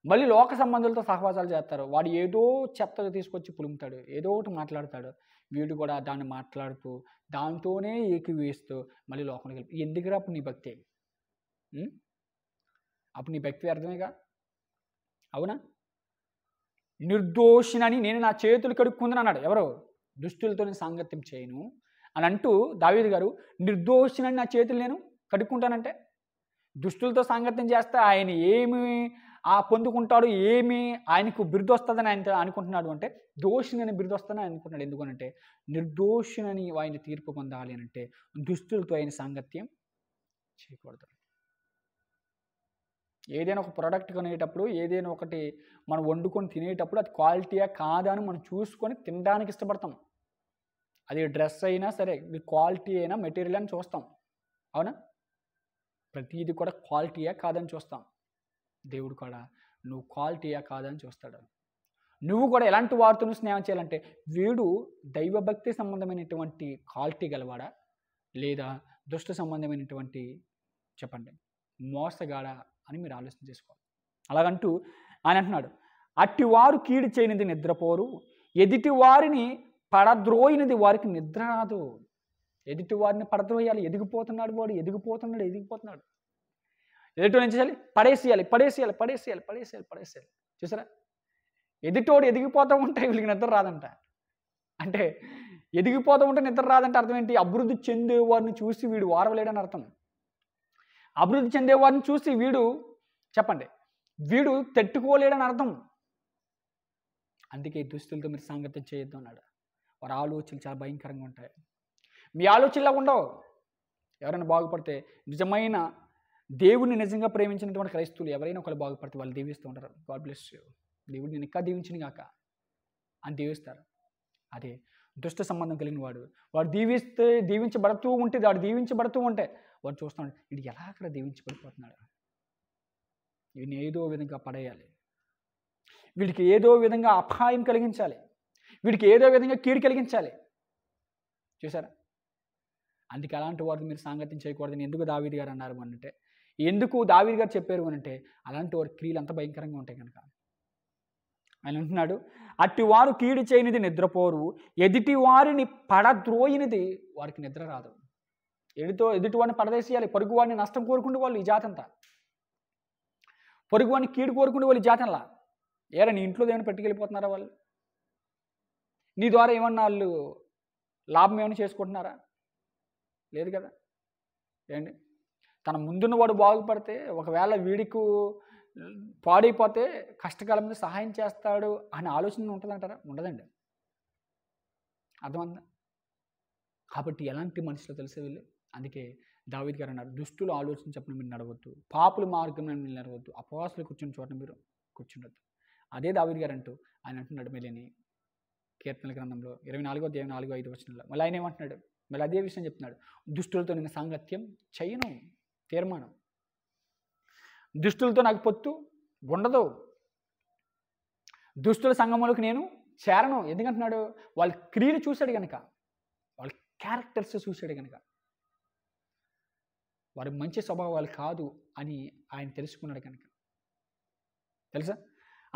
మళ్ళీ లోక సంబంధాలతో సహవాసాలు చేస్తారు. వాడు ఏదో చెత్తగా తీసుకొచ్చి పులుముతాడు, ఏదో ఒకటి మాట్లాడతాడు. వీడు కూడా దాన్ని మాట్లాడుతూ దాంతోనే ఏకీవేస్తూ మళ్ళీ లోకంలోకి వెళ్ళి ఎందుకురా అప్పుడు నీ భక్తి? అప్పుడు నీ భక్తి అర్థమేగా. అవునా? నిర్దోషినని నేను నా చేతులు కడుక్కుందని అన్నాడు. ఎవరు? దుష్టులతో నేను సాంగత్యం చేయను అని అంటూ దావీదు గారు నిర్దోషినని నా చేతులు నేను కడుక్కుంటానంటే దుష్టులతో సాంగత్యం చేస్తే ఆయన ఏమి పొందుకుంటాడు, ఏమి ఆయనకు బిరుదు వస్తుందని ఆయన అనుకుంటున్నాడు అంటే దోషినని బిరుదు వస్తుందని అనుకుంటున్నాడు. ఎందుకనంటే నిర్దోషినని ఆయన తీర్పు పొందాలి అని అంటే దుష్టులతో ఆయన సాంగత్యం చేయకూడదు. ఏదైనా ఒక ప్రోడక్ట్ కొనేటప్పుడు, ఏదైనా ఒకటి మనం వండుకొని తినేటప్పుడు అది క్వాలిటీయా కాదా అని మనం చూసుకొని తినడానికి ఇష్టపడతాం. అది డ్రెస్ అయినా సరే, క్వాలిటీ అయినా మెటీరియల్ అని చూస్తాం. అవునా? ప్రతిదీ కూడా క్వాలిటీయా కాదని చూస్తాం. దేవుడు కూడా నువ్వు క్వాలిటీయా కాదని చూస్తాడు. నువ్వు కూడా ఎలాంటి వారితో స్నేహం చేయాలంటే వీడు దైవభక్తి సంబంధమైనటువంటి క్వాలిటీ గలవాడా లేదా దుష్ట సంబంధమైనటువంటి చెప్పండి మోసగాడా అని మీరు ఆలోచన చేసుకోవాలి. అలాగంటూ ఆయన అంటున్నాడు, అట్టివారు కీడు చేయనిది నిద్రపోరు, ఎదుటి వారిని పడద్రోయినది వారికి నిద్ర రాదు. ఎదుటి వారిని పడద్రోయాలి. ఎదిగిపోతున్నాడు వాడు, ఎదిగిపోతున్నాడు. ఎదుటో నుంచి చేయాలి, పడేసేయాలి. చూసారా? ఎదుటోడు ఎదిగిపోతూ ఉంటే వీళ్ళకి నిద్ర రాదంట. అంటే ఎదిగిపోతూ ఉంటే నిద్ర రాదంటే అర్థం ఏంటి? అభివృద్ధి చెందేవారిని చూసి వీడు వారవలేడని అర్థం. అభివృద్ధి చెందేవారిని చూసి వీడు తట్టుకోలేడని అర్థం. అందుకే దుస్తులతో మీరు సాంగత్యం చేయొద్దు అన్నాడు. వారి ఆలోచనలు చాలా భయంకరంగా ఉంటాయి. మీ ఆలోచనలా ఉండవు. ఎవరైనా బాగుపడితే నిజమైన దేవుడిని నిజంగా ప్రేమించినటువంటి క్రైస్తవులు ఎవరైనా ఒకరు బాగుపడితే వాళ్ళు దీవిస్తూ ఉంటారు. గాడ్ బ్లెస్ యూ, దేవుడు నేను ఇంకా దీవించిన గాక అని దీవిస్తారు. అదే దుష్ట సంబంధం కలిగిన వాడు దీవించబడుతూ ఉంటే వాడు చూస్తున్నాడు, ఇది ఎలా అక్కడ దీవించబడిపోతున్నాడు, వీడిని ఏదో విధంగా పడేయాలి, వీడికి ఏదో విధంగా అపాయం కలిగించాలి, వీడికి ఏదో విధంగా కీడు కలిగించాలి. చూసారా? అందుకే అలాంటి వారిని మీరు సాంగత్యం చేయకూడదని ఎందుకు దావీదు గారు అన్నారు అంటే, ఎందుకు దావీదు గారు చెప్పారు అంటే అలాంటి వారి క్రియలు అంత భయంకరంగా ఉంటాయి కనుక. ఆయన అంటున్నాడు, అట్టివారు కీడు చేయనిది నిద్రపోరు, ఎదుటి వారిని పడద్రోయినది వారికి నిద్ర రాదు. ఎదుటి వాడిని పడదేసేయాలి. పొరుగు వాడిని నష్టం కోరుకుంటే వాళ్ళు ఈ జాతంతా, పొరుగు వాడిని కీడు కోరుకుంటే వాళ్ళు ఈ జాతంలా. ఏరా నీ ఇంట్లో ఏమైనా పెట్టుకెళ్ళిపోతున్నారా? వాళ్ళు నీ ద్వారా ఏమన్నా వాళ్ళు లాభం ఏమైనా చేసుకుంటున్నారా? లేదు కదా. ఏంటి? తన ముందున్న వాడు బాగుపడితే ఒకవేళ వీడికి పాడైపోతే కష్టకాలం మీద సహాయం చేస్తాడు అనే ఆలోచన ఉంటుందంటారా? ఉండదండి. అర్థమంతా. కాబట్టి ఎలాంటి మనుషులు తెలిసే వీళ్ళు. అందుకే దావీదు గారు అన్నారు, దుష్టులు ఆలోచన చెప్పిన మీరు నడవద్దు, పాపుల మార్గం మీరు నడవద్దు, అపవాసులు కూర్చుని చోట మీరు కూర్చుండొద్దు. అదే దావీదు గారు అంటూ ఆయన అంటున్నాడు మళ్ళీ కీర్తనల గ్రంథంలో 24వ అధ్యాయం 4-5 వచనంలో మళ్ళీ ఆయన ఏమంటున్నాడు? మళ్ళీ అదే విషయం చెప్తున్నాడు, దుష్టులతో నేను సాంగత్యం చేయను. తీర్మానం, దుష్టులతో నాకు పొత్తు ఉండదు, దుష్టుల సంఘములకు నేను చేరను. ఎందుకంటున్నాడు? వాళ్ళ క్రియలు చూశాడు కనుక, వాళ్ళ క్యారెక్టర్స్ చూశాడు కనుక, వారి మంచి స్వభావాలు కాదు అని ఆయన తెలుసుకున్నాడు కనుక. తెలుసా?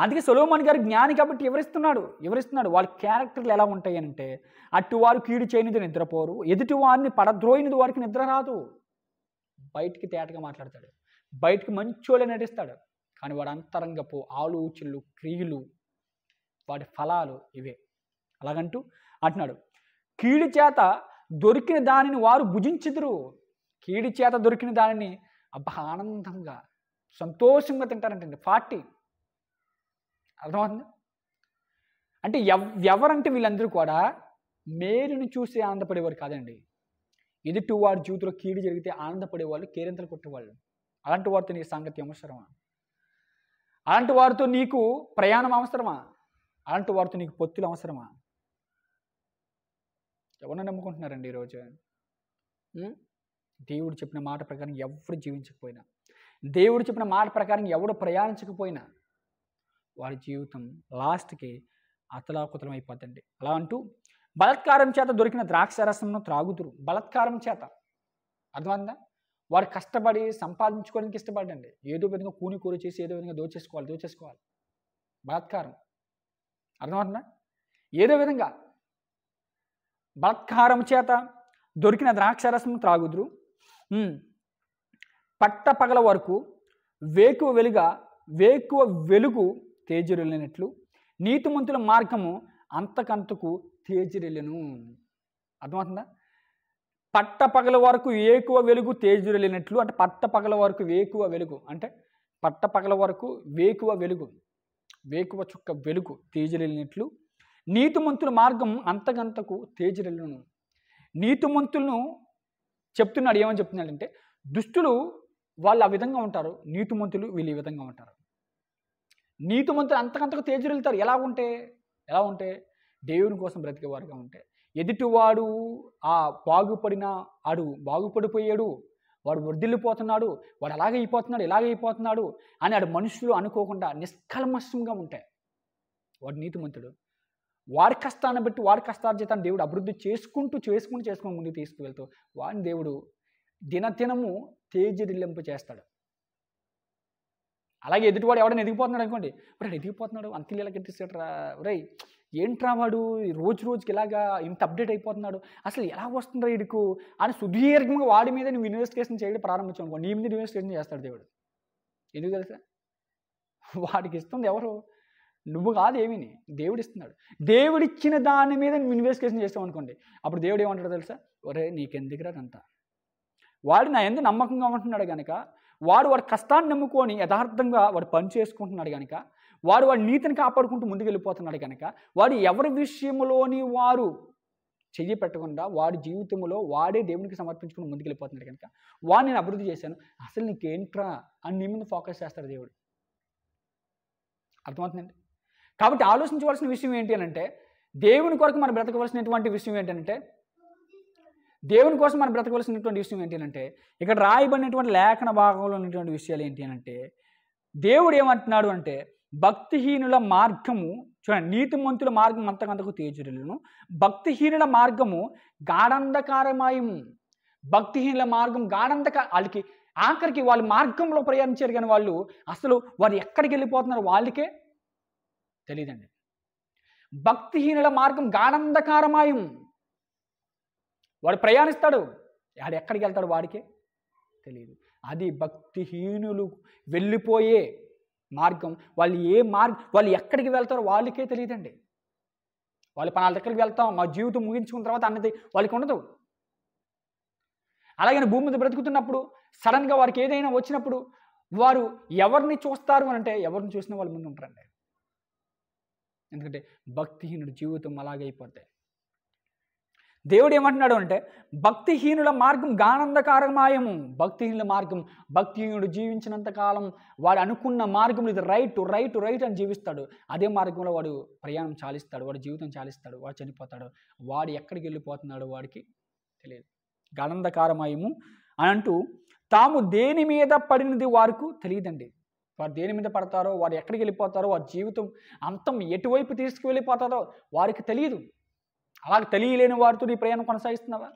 అందుకే సొలొమోన్ గారు జ్ఞాని కాబట్టి వివరిస్తున్నాడు వాళ్ళ క్యారెక్టర్లు ఎలా ఉంటాయి అంటే, అట్టువారు కీడు చేయనిది నిద్రపోరు, ఎదుటి వారిని పడద్రోయినది వారికి నిద్ర రాదు. బయటికి తేటగా మాట్లాడతాడు, బయటికి మంచోళ్ళే నటిస్తాడు, కానీ వాడు అంతరంగపు ఆలోచనలు, క్రియలు, వాటి ఫలాలు ఇవే. అలాగంటూ అంటున్నాడు, కీడు చేత దొరికిన దానిని వారు భుజించుదురు. కీడు చేత దొరికిన దానిని ఆనందంగా సంతోషంగా తింటారంటండి. 40 అర్థమవుతుంది అంటే ఎవరంటే వీళ్ళందరూ కూడా మేలుని చూసి ఆనందపడేవారు కాదండి. ఎదుటి వారి జీవితంలో కీడు జరిగితే ఆనందపడేవాళ్ళు, కేరింతలు కొట్టేవాళ్ళు. అలాంటి వారితో నీ సంగతి అవసరమా? అలాంటి వారితో నీకు ప్రయాణం అవసరమా? అలాంటి వారితో నీకు పొత్తులు అవసరమా? ఎవరిని నమ్ముకుంటున్నారండి ఈరోజు? దేవుడు చెప్పిన మాట ప్రకారం ఎవరు జీవించకపోయినా, దేవుడు చెప్పిన మాట ప్రకారం ఎవడు ప్రయాణించకపోయినా వారి జీవితం లాస్ట్కి అతలాకుతలం అయిపోతుంది. అలా అంటూ బలత్కారం చేత దొరికిన ద్రాక్షారసంను త్రాగుతురు. బలత్కారం చేత అర్థమైందా? వారు కష్టపడి సంపాదించుకోవడానికి ఇష్టపడండి, ఏదో విధంగా కూని చేసి ఏదో విధంగా దోచేసుకోవాలి. బలత్కారం అర్థమవుతుందా? ఏదో విధంగా బలత్కారం చేత దొరికిన ద్రాక్షారసం త్రాగుదురు. పట్టపగల వరకు వేకువ వెలుగు తేజరిల్లినట్లు నీతిమంతుల మార్గము అంతకంతకు తేజరిల్లును. అర్థమవుతుందా? పట్టపగల వరకు వేకువ వెలుగు తేజరిల్లినట్లు అంటే పట్టపగల వరకు వేకువ వెలుగు అంటే పట్టపగల వరకు వేకువ చుక్క వెలుగు తేజరిల్లినట్లు నీతిమంతుల మార్గం అంతకంతకు తేజరిల్లును. నీతిమంతులను చెప్తున్నాడు. ఏమని చెప్తున్నాడంటే, దుష్టులు వాళ్ళు ఆ విధంగా ఉంటారు, నీతిమంతులు వీళ్ళు ఈ విధంగా ఉంటారు. నీతిమంతులు అంతకంతకు తేజరిల్లుతారు. ఎలా ఉంటే దేవుని కోసం బ్రతికేవారుగా ఉంటే. ఎదుటివాడు బాగుపడిపోయాడు, వాడు వర్ధిల్లిపోతున్నాడు, వాడు ఇలాగైపోతున్నాడు అని ఆడు మనుషులు అనుకోకుండా నిష్కల్మషంగా ఉంటాయి. వాడు నీతిమంతుడు. వారి కష్టాన్ని బట్టి వారి కష్టార్జితాన్ని దేవుడు అభివృద్ధి చేసుకుంటూ ముందుకు తీసుకువెళ్తూ వాడిని దేవుడు దినదినము తేజరిల్లింపు చేస్తాడు. అలాగే ఎదుటివాడు ఎవడైనా ఎదిగిపోతున్నాడు అనుకోండి, వాడు ఎదిగిపోతున్నాడు, అంతలు ఇలా కట్టిస్తాడరా, రై ఏంట్రా వాడు రోజుకి ఇలాగా ఇంత అప్డేట్ అయిపోతున్నాడు, అసలు ఎలా వస్తుందా వీడికు అని సుదీర్ఘంగా వాడి మీద నువ్వు ఇన్వెస్టిగేషన్ చేయడం ప్రారంభించావు అనుకో, నీ మీద ఇన్వెస్టిగేషన్ చేస్తాడు దేవుడు. ఎందుకు తెలుసా? వాడికి ఇస్తుంది ఎవరు? నువ్వు కాదు, ఏమీని దేవుడు ఇస్తున్నాడు. దేవుడిచ్చిన దాని మీద నువ్వు ఇన్వెస్టిగేషన్ చేస్తావు అనుకోండి, అప్పుడు దేవుడు ఏమంటాడు తెలుసా? ఒరే నీకెందుకురా అంతా, వాడు నా ఎందుకు నమ్మకంగా ఉంటున్నాడు కనుక, వాడు కష్టాన్ని నమ్ముకొని యథార్థంగా వాడు పని చేసుకుంటున్నాడు కనుక, వాడు నీతిని కాపాడుకుంటూ ముందుకు వెళ్ళిపోతున్నాడు కనుక, వాడు ఎవరి విషయంలోని వారు చెయ్యి పెట్టకుండా వాడి జీవితంలో వాడే దేవునికి సమర్పించుకుని ముందుకు వెళ్ళిపోతున్నాడు కనుక, వాడు నేను అభివృద్ధి చేశాను, అసలు నీకేంట్రా అని నీ ముందు ఫోకస్ చేస్తాడు దేవుడు. అర్థమవుతుందండి? కాబట్టి ఆలోచించవలసిన విషయం ఏంటి అని అంటే, దేవుని కొరకు మనం బ్రతకవలసినటువంటి విషయం ఏంటంటే, ఇక్కడ రాయబడినటువంటి లేఖన భాగంలో ఉన్నటువంటి విషయాలు ఏంటి అని అంటే, దేవుడు ఏమంటున్నాడు అంటే, భక్తిహీనుల మార్గము చూడండి, నీతిమంతుల మార్గం అంతకంతకు తేజరిల్లును, భక్తిహీనుల మార్గము గాఢంధకారమయం. భక్తిహీనుల మార్గం వాళ్ళకి ఆఖరికి వాళ్ళ మార్గంలో ప్రయాణించారు కానీ వారు ఎక్కడికి వెళ్ళిపోతున్నారో వాళ్ళకే తెలియదండి. భక్తిహీనుల మార్గం గాఢంధకారమయం. వాడు ప్రయాణిస్తాడు, వాడు ఎక్కడికి వెళ్తాడు వాడికే తెలియదు. అది భక్తిహీనులు వెళ్ళిపోయే మార్గం. వాళ్ళు ఎక్కడికి వెళ్తారో వాళ్ళకే తెలియదండి. వాళ్ళు పనాల దగ్గరికి వెళ్తాం, మా జీవితం ముగించుకున్న తర్వాత అన్నది వాళ్ళకి ఉండదు. అలాగే భూమి మీద బ్రతుకుతున్నప్పుడు సడన్గా వారికి ఏదైనా వచ్చినప్పుడు వారు ఎవరిని చూస్తారు అని అంటే, ఎవరిని చూసినా వాళ్ళ ముందు ఉంటారండి. ఎందుకంటే భక్తిహీనుడు జీవితం అలాగైపోతాయి. దేవుడు ఏమంటున్నాడు అంటే, భక్తిహీనుల మార్గం గాఢంధకారమయము. భక్తిహీనుడు జీవించినంత కాలం వాడు అనుకున్న మార్గం ఇది రైట్ అని జీవిస్తాడు. అదే మార్గంలో వాడు ప్రయాణం చాలిస్తాడు, వాడు జీవితం చాలిస్తాడు, వాడు చనిపోతాడు. వాడు ఎక్కడికి వెళ్ళిపోతున్నాడో వాడికి తెలియదు. గాఢంధకారమయము అని అంటూ, తాము దేని మీద పడినది వారికి తెలియదండి. వారు దేని మీద పడతారో, వారు ఎక్కడికి వెళ్ళిపోతారో, వారి జీవితం అంతం ఎటువైపు తీసుకువెళ్ళిపోతారో వారికి తెలియదు. అలాగ తెలియలేని వారితో నీ ప్రయాణం కొనసాగిస్తున్నావా?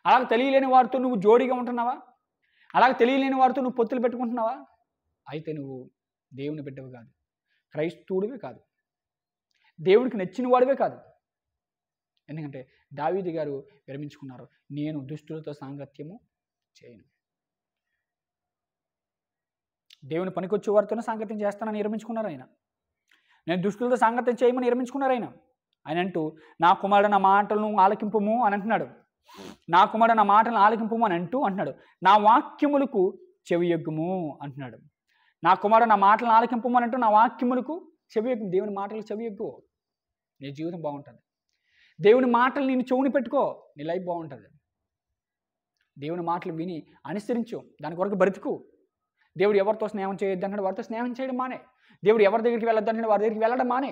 అలాగ తెలియలేని వారితో నువ్వు జోడీగా ఉంటున్నావా? అలాగ తెలియలేని వారితో నువ్వు పొత్తులు పెట్టుకుంటున్నావా? అయితే నువ్వు దేవుని బిడ్డవు కాదు. క్రైస్తవుడివే కాదు, దేవుడికి నచ్చిన వాడివే కాదు. ఎందుకంటే దావీదు గారు విరమించుకున్నారు, నేను దుష్టులతో సాంగత్యము చేయను, దేవుని పనికొచ్చే వారితోనే సాంగత్యం చేస్తానని విరమించుకున్నారు ఆయన. నేను దుష్టులతో సాంగత్యం చేయమని విరమించుకున్నారు ఆయన. ఆయన అంటూ నా కుమారుడు నా మాటలను ఆలకింపుము అని అంటున్నాడు. నా కుమారుడు నా మాటలను ఆలకింపుము అని అంటున్నాడు. నా వాక్యములకు చెవియొగ్గుము అంటున్నాడు. నా కుమారుడు నా మాటలను ఆలకింపుము అని అంటూ నా వాక్యములకు చెవియొగ్గు. దేవుని మాటలకు చెవియొగ్గు, నీ జీవితం బాగుంటుంది. దేవుని మాటలు నేను చెవుని పెట్టుకో, నీ లైఫ్ బాగుంటుంది. దేవుని మాటలు విని అనుసరించు, దాని కొరకు బ్రతుకు. దేవుడు ఎవరితో స్నేహం చేయొద్దు అన్నాడు, వారితో స్నేహం చేయడం మానే. దేవుడు ఎవరి దగ్గరికి వెళ్ళొద్దు అన్నాడు, వారి దగ్గరికి వెళ్ళడం మానే.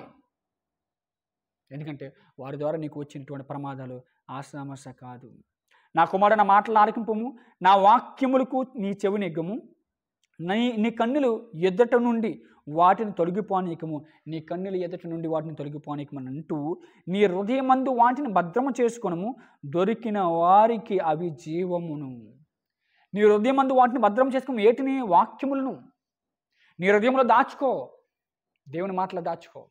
ఎందుకంటే వారి ద్వారా నీకు వచ్చినటువంటి ప్రమాదాలు ఆశామశ కాదు. నా కుమారుడు నా మాటలు ఆలకింపుము, నా వాక్యములకు నీ చెవిని ఎగ్గము, నీ కన్నులు ఎదుట నుండి వాటిని తొలగిపోనీకము, నీ కన్నుల ఎదుట నుండి వాటిని తొలగిపోనీకమని అంటూ నీ హృదయమందు వాటిని భద్రము చేసుకొనుము, దొరికిన వారికి అవి జీవమును. నీ హృదయమందు వాటిని భద్రం చేసుకుని ఏటిని? వాక్యములను నీ హృదయంలో దాచుకో, దేవుని మాటలు దాచుకో.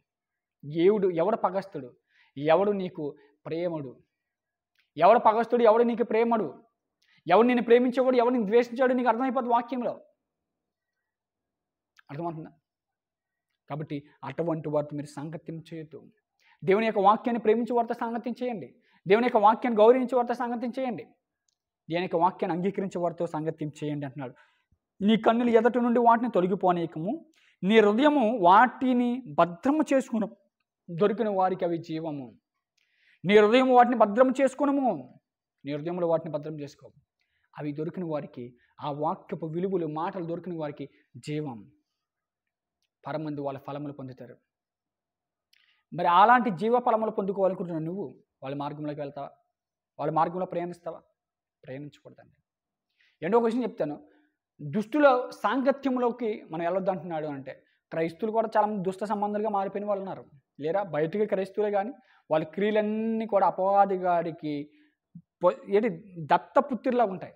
ఎవడు పగస్తుడు, ఎవడు నీకు ప్రేమడు? ఎవడు పగస్తుడు, ఎవడు నీకు ప్రేమడు? ఎవడు నిన్ను ప్రేమించేవాడు, ఎవడు నిన్ను ద్వేషించాడు నీకు అర్థమైపోతుంది వాక్యంలో. అర్థమవుతుందా? కాబట్టి అటువంటి వారితో మీరు సాంగత్యం చేయొద్దు. దేవుని యొక్క వాక్యాన్ని ప్రేమించే వారితో సాంగత్యం చేయండి. దేవుని యొక్క వాక్యాన్ని గౌరవించే వారితో సాంగత్యం చేయండి. దేవుని యొక్క వాక్యాన్ని అంగీకరించే వారితో సాంగత్యం చేయండి అంటున్నాడు. నీ కన్నులు ఎదటి నుండి వాటిని తొలగిపోనీయకము, నీ హృదయము వాటిని భద్రము చేసుకును, దొరికిన వారికి అవి జీవము. నీ హృదయం వాటిని భద్రం చేసుకునము, నీ హృదయంలో వాటిని భద్రం చేసుకో. అవి దొరికిన వారికి, ఆ వాక్యపు విలువలు మాటలు దొరికిన వారికి జీవం. పరమందు వాళ్ళ ఫలములు పొందుతారు. మరి అలాంటి జీవ ఫలములు పొందుకోవాలనుకుంటున్నావు నువ్వు, వాళ్ళ మార్గంలోకి వెళ్తావా? వాళ్ళ మార్గంలో ప్రయాణిస్తావా? ప్రయాణించకూడదండి. రెండో క్వశ్చన్ చెప్తాను. దుష్టుల సాంగత్యంలోకి మనం వెళ్ళొద్దు అంటున్నాడు అంటే, క్రైస్తువులు కూడా చాలామంది దుష్ట సంబంధాలుగా మారిపోయిన వాళ్ళు ఉన్నారు. లేరా బయటికి క్రైస్తువులే కానీ వాళ్ళ క్రియలన్నీ కూడా అపవాదిగాడికి దత్తపుత్రులా ఉంటాయి.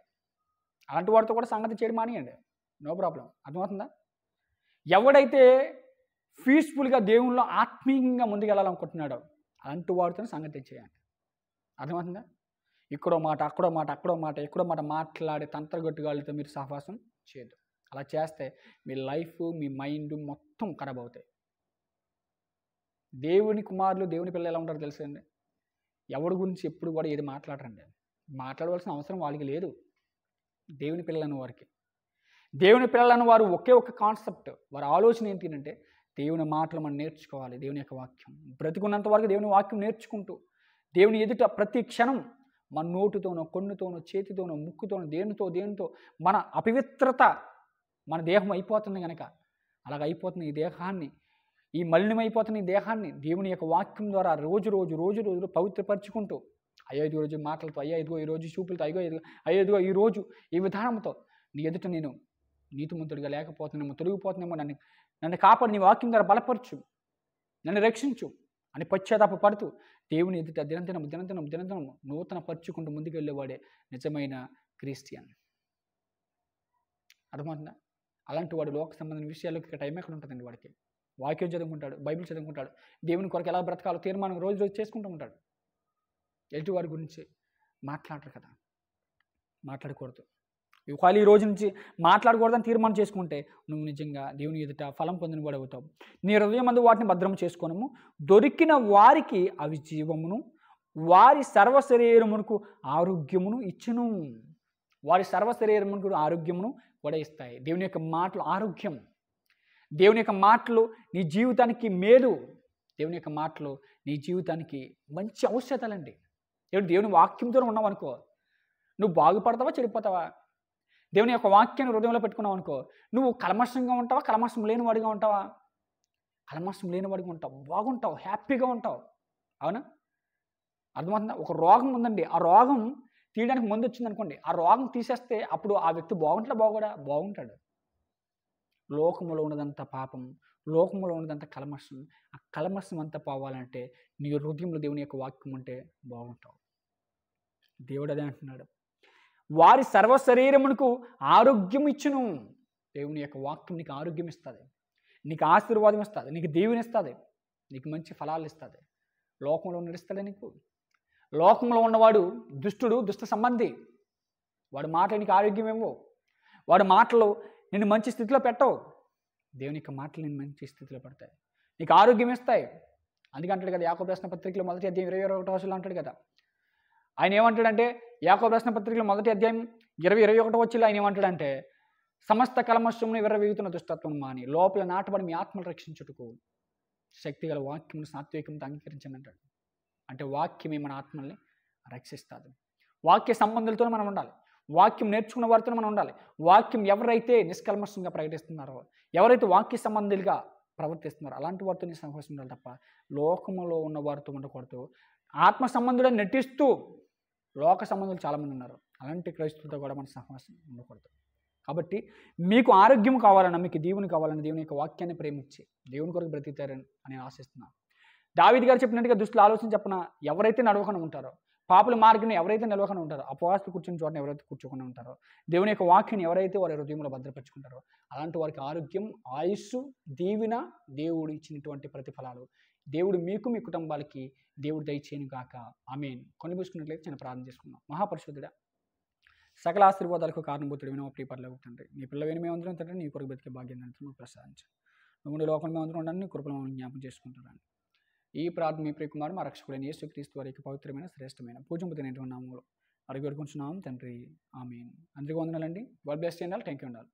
అలాంటి వాడితో కూడా సంగతి చేయడం మానేయండి, నో ప్రాబ్లం. అర్థమవుతుందా? ఎవడైతే పీస్ఫుల్గా దేవుల్లో ఆత్మీయంగా ముందుకెళ్ళాలనుకుంటున్నాడో అలాంటి వాడితో సంగతి చేయండి. అర్థమవుతుందా? ఇక్కడో మాట అక్కడో మాట అక్కడో మాట ఎక్కడో మాట మాట్లాడే తంత్రగొట్టుగాళ్ళతో మీరు సహవాసం చేయొద్దు. అలా చేస్తే మీ లైఫ్, మీ మైండ్ మొత్తం ఖరాబ్ అవుతాయి. దేవుని కుమారులు, దేవుని పిల్లలు ఎలా ఉంటారో తెలుసండి, ఎవరి గురించి ఎప్పుడు కూడా ఏది మాట్లాడరండి. మాట్లాడవలసిన అవసరం వాళ్ళకి లేదు. దేవుని పిల్లలను వారికి, దేవుని పిల్లలను వారు ఒకే ఒక కాన్సెప్ట్, వారి ఆలోచన ఏంటి అంటే దేవుని మాటలు మనం నేర్చుకోవాలి. దేవుని యొక్క వాక్యం బ్రతికున్నంత వరకు దేవుని వాక్యం నేర్చుకుంటూ దేవుని ఎదుట ప్రతి క్షణం మన నోటుతోనో, కొన్నుతోనో, చేతితోనో, ముక్కుతోనో, దేనితో మన అపవిత్రత మన దేహం అయిపోతుంది కనుక, అలాగ అయిపోతున్న ఈ దేహాన్ని, ఈ మలినమైపోతున్న ఈ దేహాన్ని దేవుని యొక్క వాక్యం ద్వారా రోజు పవిత్రపరుచుకుంటూ, అయ్యో ఇదిగో రోజు మాటలతో, అయ్యో ఇదిగో ఈ రోజు చూపులతో, అయ్యో ఇదిగో ఈ రోజు ఈ విధానంతో నీ ఎదుట నేను నీతిమంతుడిగా లేకపోతున్నామో, తొలగిపోతున్నామో, నన్ను కాపాడు, నీ వాక్యం ద్వారా బలపరచు, నన్ను రక్షించు అని పశ్చాత్తాప పడుతూ దేవుని ఎదుట దినదినం నూతన పరుచుకుంటూ ముందుకు వెళ్ళేవాడే నిజమైన క్రిస్టియన్. అర్థమవుతుందా? అలాంటి వాడు లోక సంబంధమైన విషయాలకి టైం ఎక్కడ ఉంటుందండి? వాడికి వాక్యం చదువుకుంటాడు, బైబిల్ చదువుకుంటాడు, దేవుని కొరకు ఎలా బ్రతకాలో తీర్మానం రోజు చేసుకుంటూ ఉంటాడు. ఎదుటి వారి గురించి మాట్లాడరు కదా, మాట్లాడకూడదు. ఒకవేళ ఈ రోజు నుంచి మాట్లాడకూడదని తీర్మానం చేసుకుంటే నువ్వు నిజంగా దేవుని ఎదుట ఫలం పొందిన వాడు అవుతావు. నీ హృదయమందు వాటిని భద్రం చేసుకోనము, దొరికిన వారికి అవి జీవమును, వారి సర్వశరీరమునకు ఆరోగ్యమును ఇచ్చును. వారి సర్వశరీరమునకు ఆరోగ్యమును కూడా ఇస్తాయి. దేవుని యొక్క మాటలు ఆరోగ్యం, దేవుని యొక్క మాటలు నీ జీవితానికి మేలు, దేవుని యొక్క మాటలు నీ జీవితానికి మంచి ఔషధాలండి. దేవుని వాక్యంతో ఉన్నావు అనుకో, నువ్వు బాగుపడతావా చెడిపోతావా? దేవుని యొక్క వాక్యాన్ని హృదయంలో పెట్టుకున్నావు అనుకో, నువ్వు కల్మషంగా ఉంటావా, కల్మషం లేనివాడిగా ఉంటావా? కల్మషం లేనివాడిగా ఉంటావు, బాగుంటావు, హ్యాపీగా ఉంటావు. అవునా? అర్థమవుతుందా? ఒక రోగం ఉందండి, ఆ రోగం తీయడానికి ముందు వచ్చింది అనుకోండి, ఆ రోగం తీసేస్తే అప్పుడు ఆ వ్యక్తి బాగుంటాడు. లోకములో ఉన్నదంతా పాపం, లోకములో ఉన్నదంతా కల్మషం. ఆ కల్మషం అంతా పోవాలంటే నీ హృదయంలో దేవుని యొక్క వాక్యం ఉంటే బాగుంటావు. దేవుడు అదే అంటున్నాడు, వారి సర్వశరీరమునకు ఆరోగ్యం ఇచ్చును. దేవుని యొక్క వాక్యం నీకు ఆరోగ్యం ఇస్తుంది. నీకు ఆశీర్వాదం ఇస్తుంది, నీకు దీవెన ఇస్తుంది, నీకు మంచి ఫలాలు ఇస్తుంది. లోకంలో నడుస్తాడే నీకు. లోకంలో ఉన్నవాడు దుష్టుడు, దుష్ట సంబంధి. వాడి మాటలు నీకు ఆరోగ్యం ఇవ్వవు, వాడి మాటలు నిన్ను మంచి స్థితిలో పెట్టవు. దేవుని యొక్క మాటలు నిన్ను మంచి స్థితిలో పెడతాయి, నీకు ఆరోగ్యం ఇస్తాయి. అందుకే అంటాడు కదా యాకోబు రాసిన పత్రికలో మొదటి అధ్యాయం 21వ వచనంలో అంటాడు కదా, ఆయన ఏమంటాడంటే యాకోబు రాసిన పత్రికలో మొదటి అధ్యాయం 21వ వచనంలో ఆయన ఏమంటాడంటే, సమస్త కల్మషమును విర్రవీగుతున్న దుష్టత్వం మాని లోపల నాటబడి మీ ఆత్మను రక్షించుటకు శక్తిగల వాక్యమును సాత్వికంతో అంగీకరించండి అంటాడు. అంటే వాక్యమే మన ఆత్మల్ని రక్షిస్తుంది. వాక్య సంబంధులతో మనం ఉండాలి, వాక్యం నేర్చుకున్న వారితో మనం ఉండాలి. వాక్యం ఎవరైతే నిష్కల్మషంగా ప్రకటిస్తున్నారో, ఎవరైతే వాక్య సంబంధులుగా ప్రవర్తిస్తున్నారో అలాంటి వారితో నీ సహవాసం ఉండాలి తప్ప లోకంలో ఉన్న వారితో ఉండకూడదు. ఆత్మ సంబంధులను నటిస్తూ లోక సంబంధులు చాలామంది ఉన్నారు, అలాంటి క్రైస్తవులతో కూడా మన సహవాసం ఉండకూడదు. కాబట్టి మీకు ఆరోగ్యం కావాలన్నా, మీకు దేవుని కావాలన్నా దేవుని యొక్క వాక్యాన్ని ప్రేమించి దేవుని కొరకు బ్రతికుతారని నేను ఆశిస్తున్నాను. దావీదు గారు చెప్పినట్టుగా దుష్టుల ఆలోచన చెప్పిన ఎవరైతే నడవకుండా ఉంటారో, పాపుల మార్గంలో ఎవరైతే నిలవకుండా ఉంటారో, అపవాసులు కూర్చుని చోటని ఎవరైతే కూర్చోకుండా ఉంటారో, దేవుని యొక్క వాక్యాన్ని ఎవరైతే వారి హృదయంలో భద్రపరుచుకుంటారో అలాంటి వారికి ఆరోగ్యం, ఆయుస్సు, దీవెన దేవుడు ఇచ్చినటువంటి ప్రతిఫలాలు దేవుడు మీకు మీ కుటుంబాలకి దేవుడు దయచేయను గాక. ఆమేన్. కొన్ని మూసుకున్నట్లయితే చిన్న ప్రార్థన చేసుకుందాం. మహాపరిశుద్ధుడా, సకల ఆశీర్వాదాలకు కారణభూతుడు వినో ప్రియ పరలోక తండ్రి, నీ పిల్లలు మేమందరం తండ్రి నీ కొరకు బ్రతికే భాగ్యాన్ని మాకు ప్రసాదించు. నువ్వు లోకంలో మేమందరం ఉండాలని నీ కృపలో జ్ఞాపకం చేసుకుంటున్నాను. ఈ ప్రార్థన మీ ప్రియకుమారుడు మా రక్షకుడైన యేసుక్రీస్తు వారికి పవిత్రమైన శ్రేష్టమైన పూజింపుతైనటువంటి నామములో అడిగి వేడుకుంటున్నాము తండ్రి. ఆమేన్. అందరికీ వందనాలండి. God bless you and all. Thank you అండి ఆల్.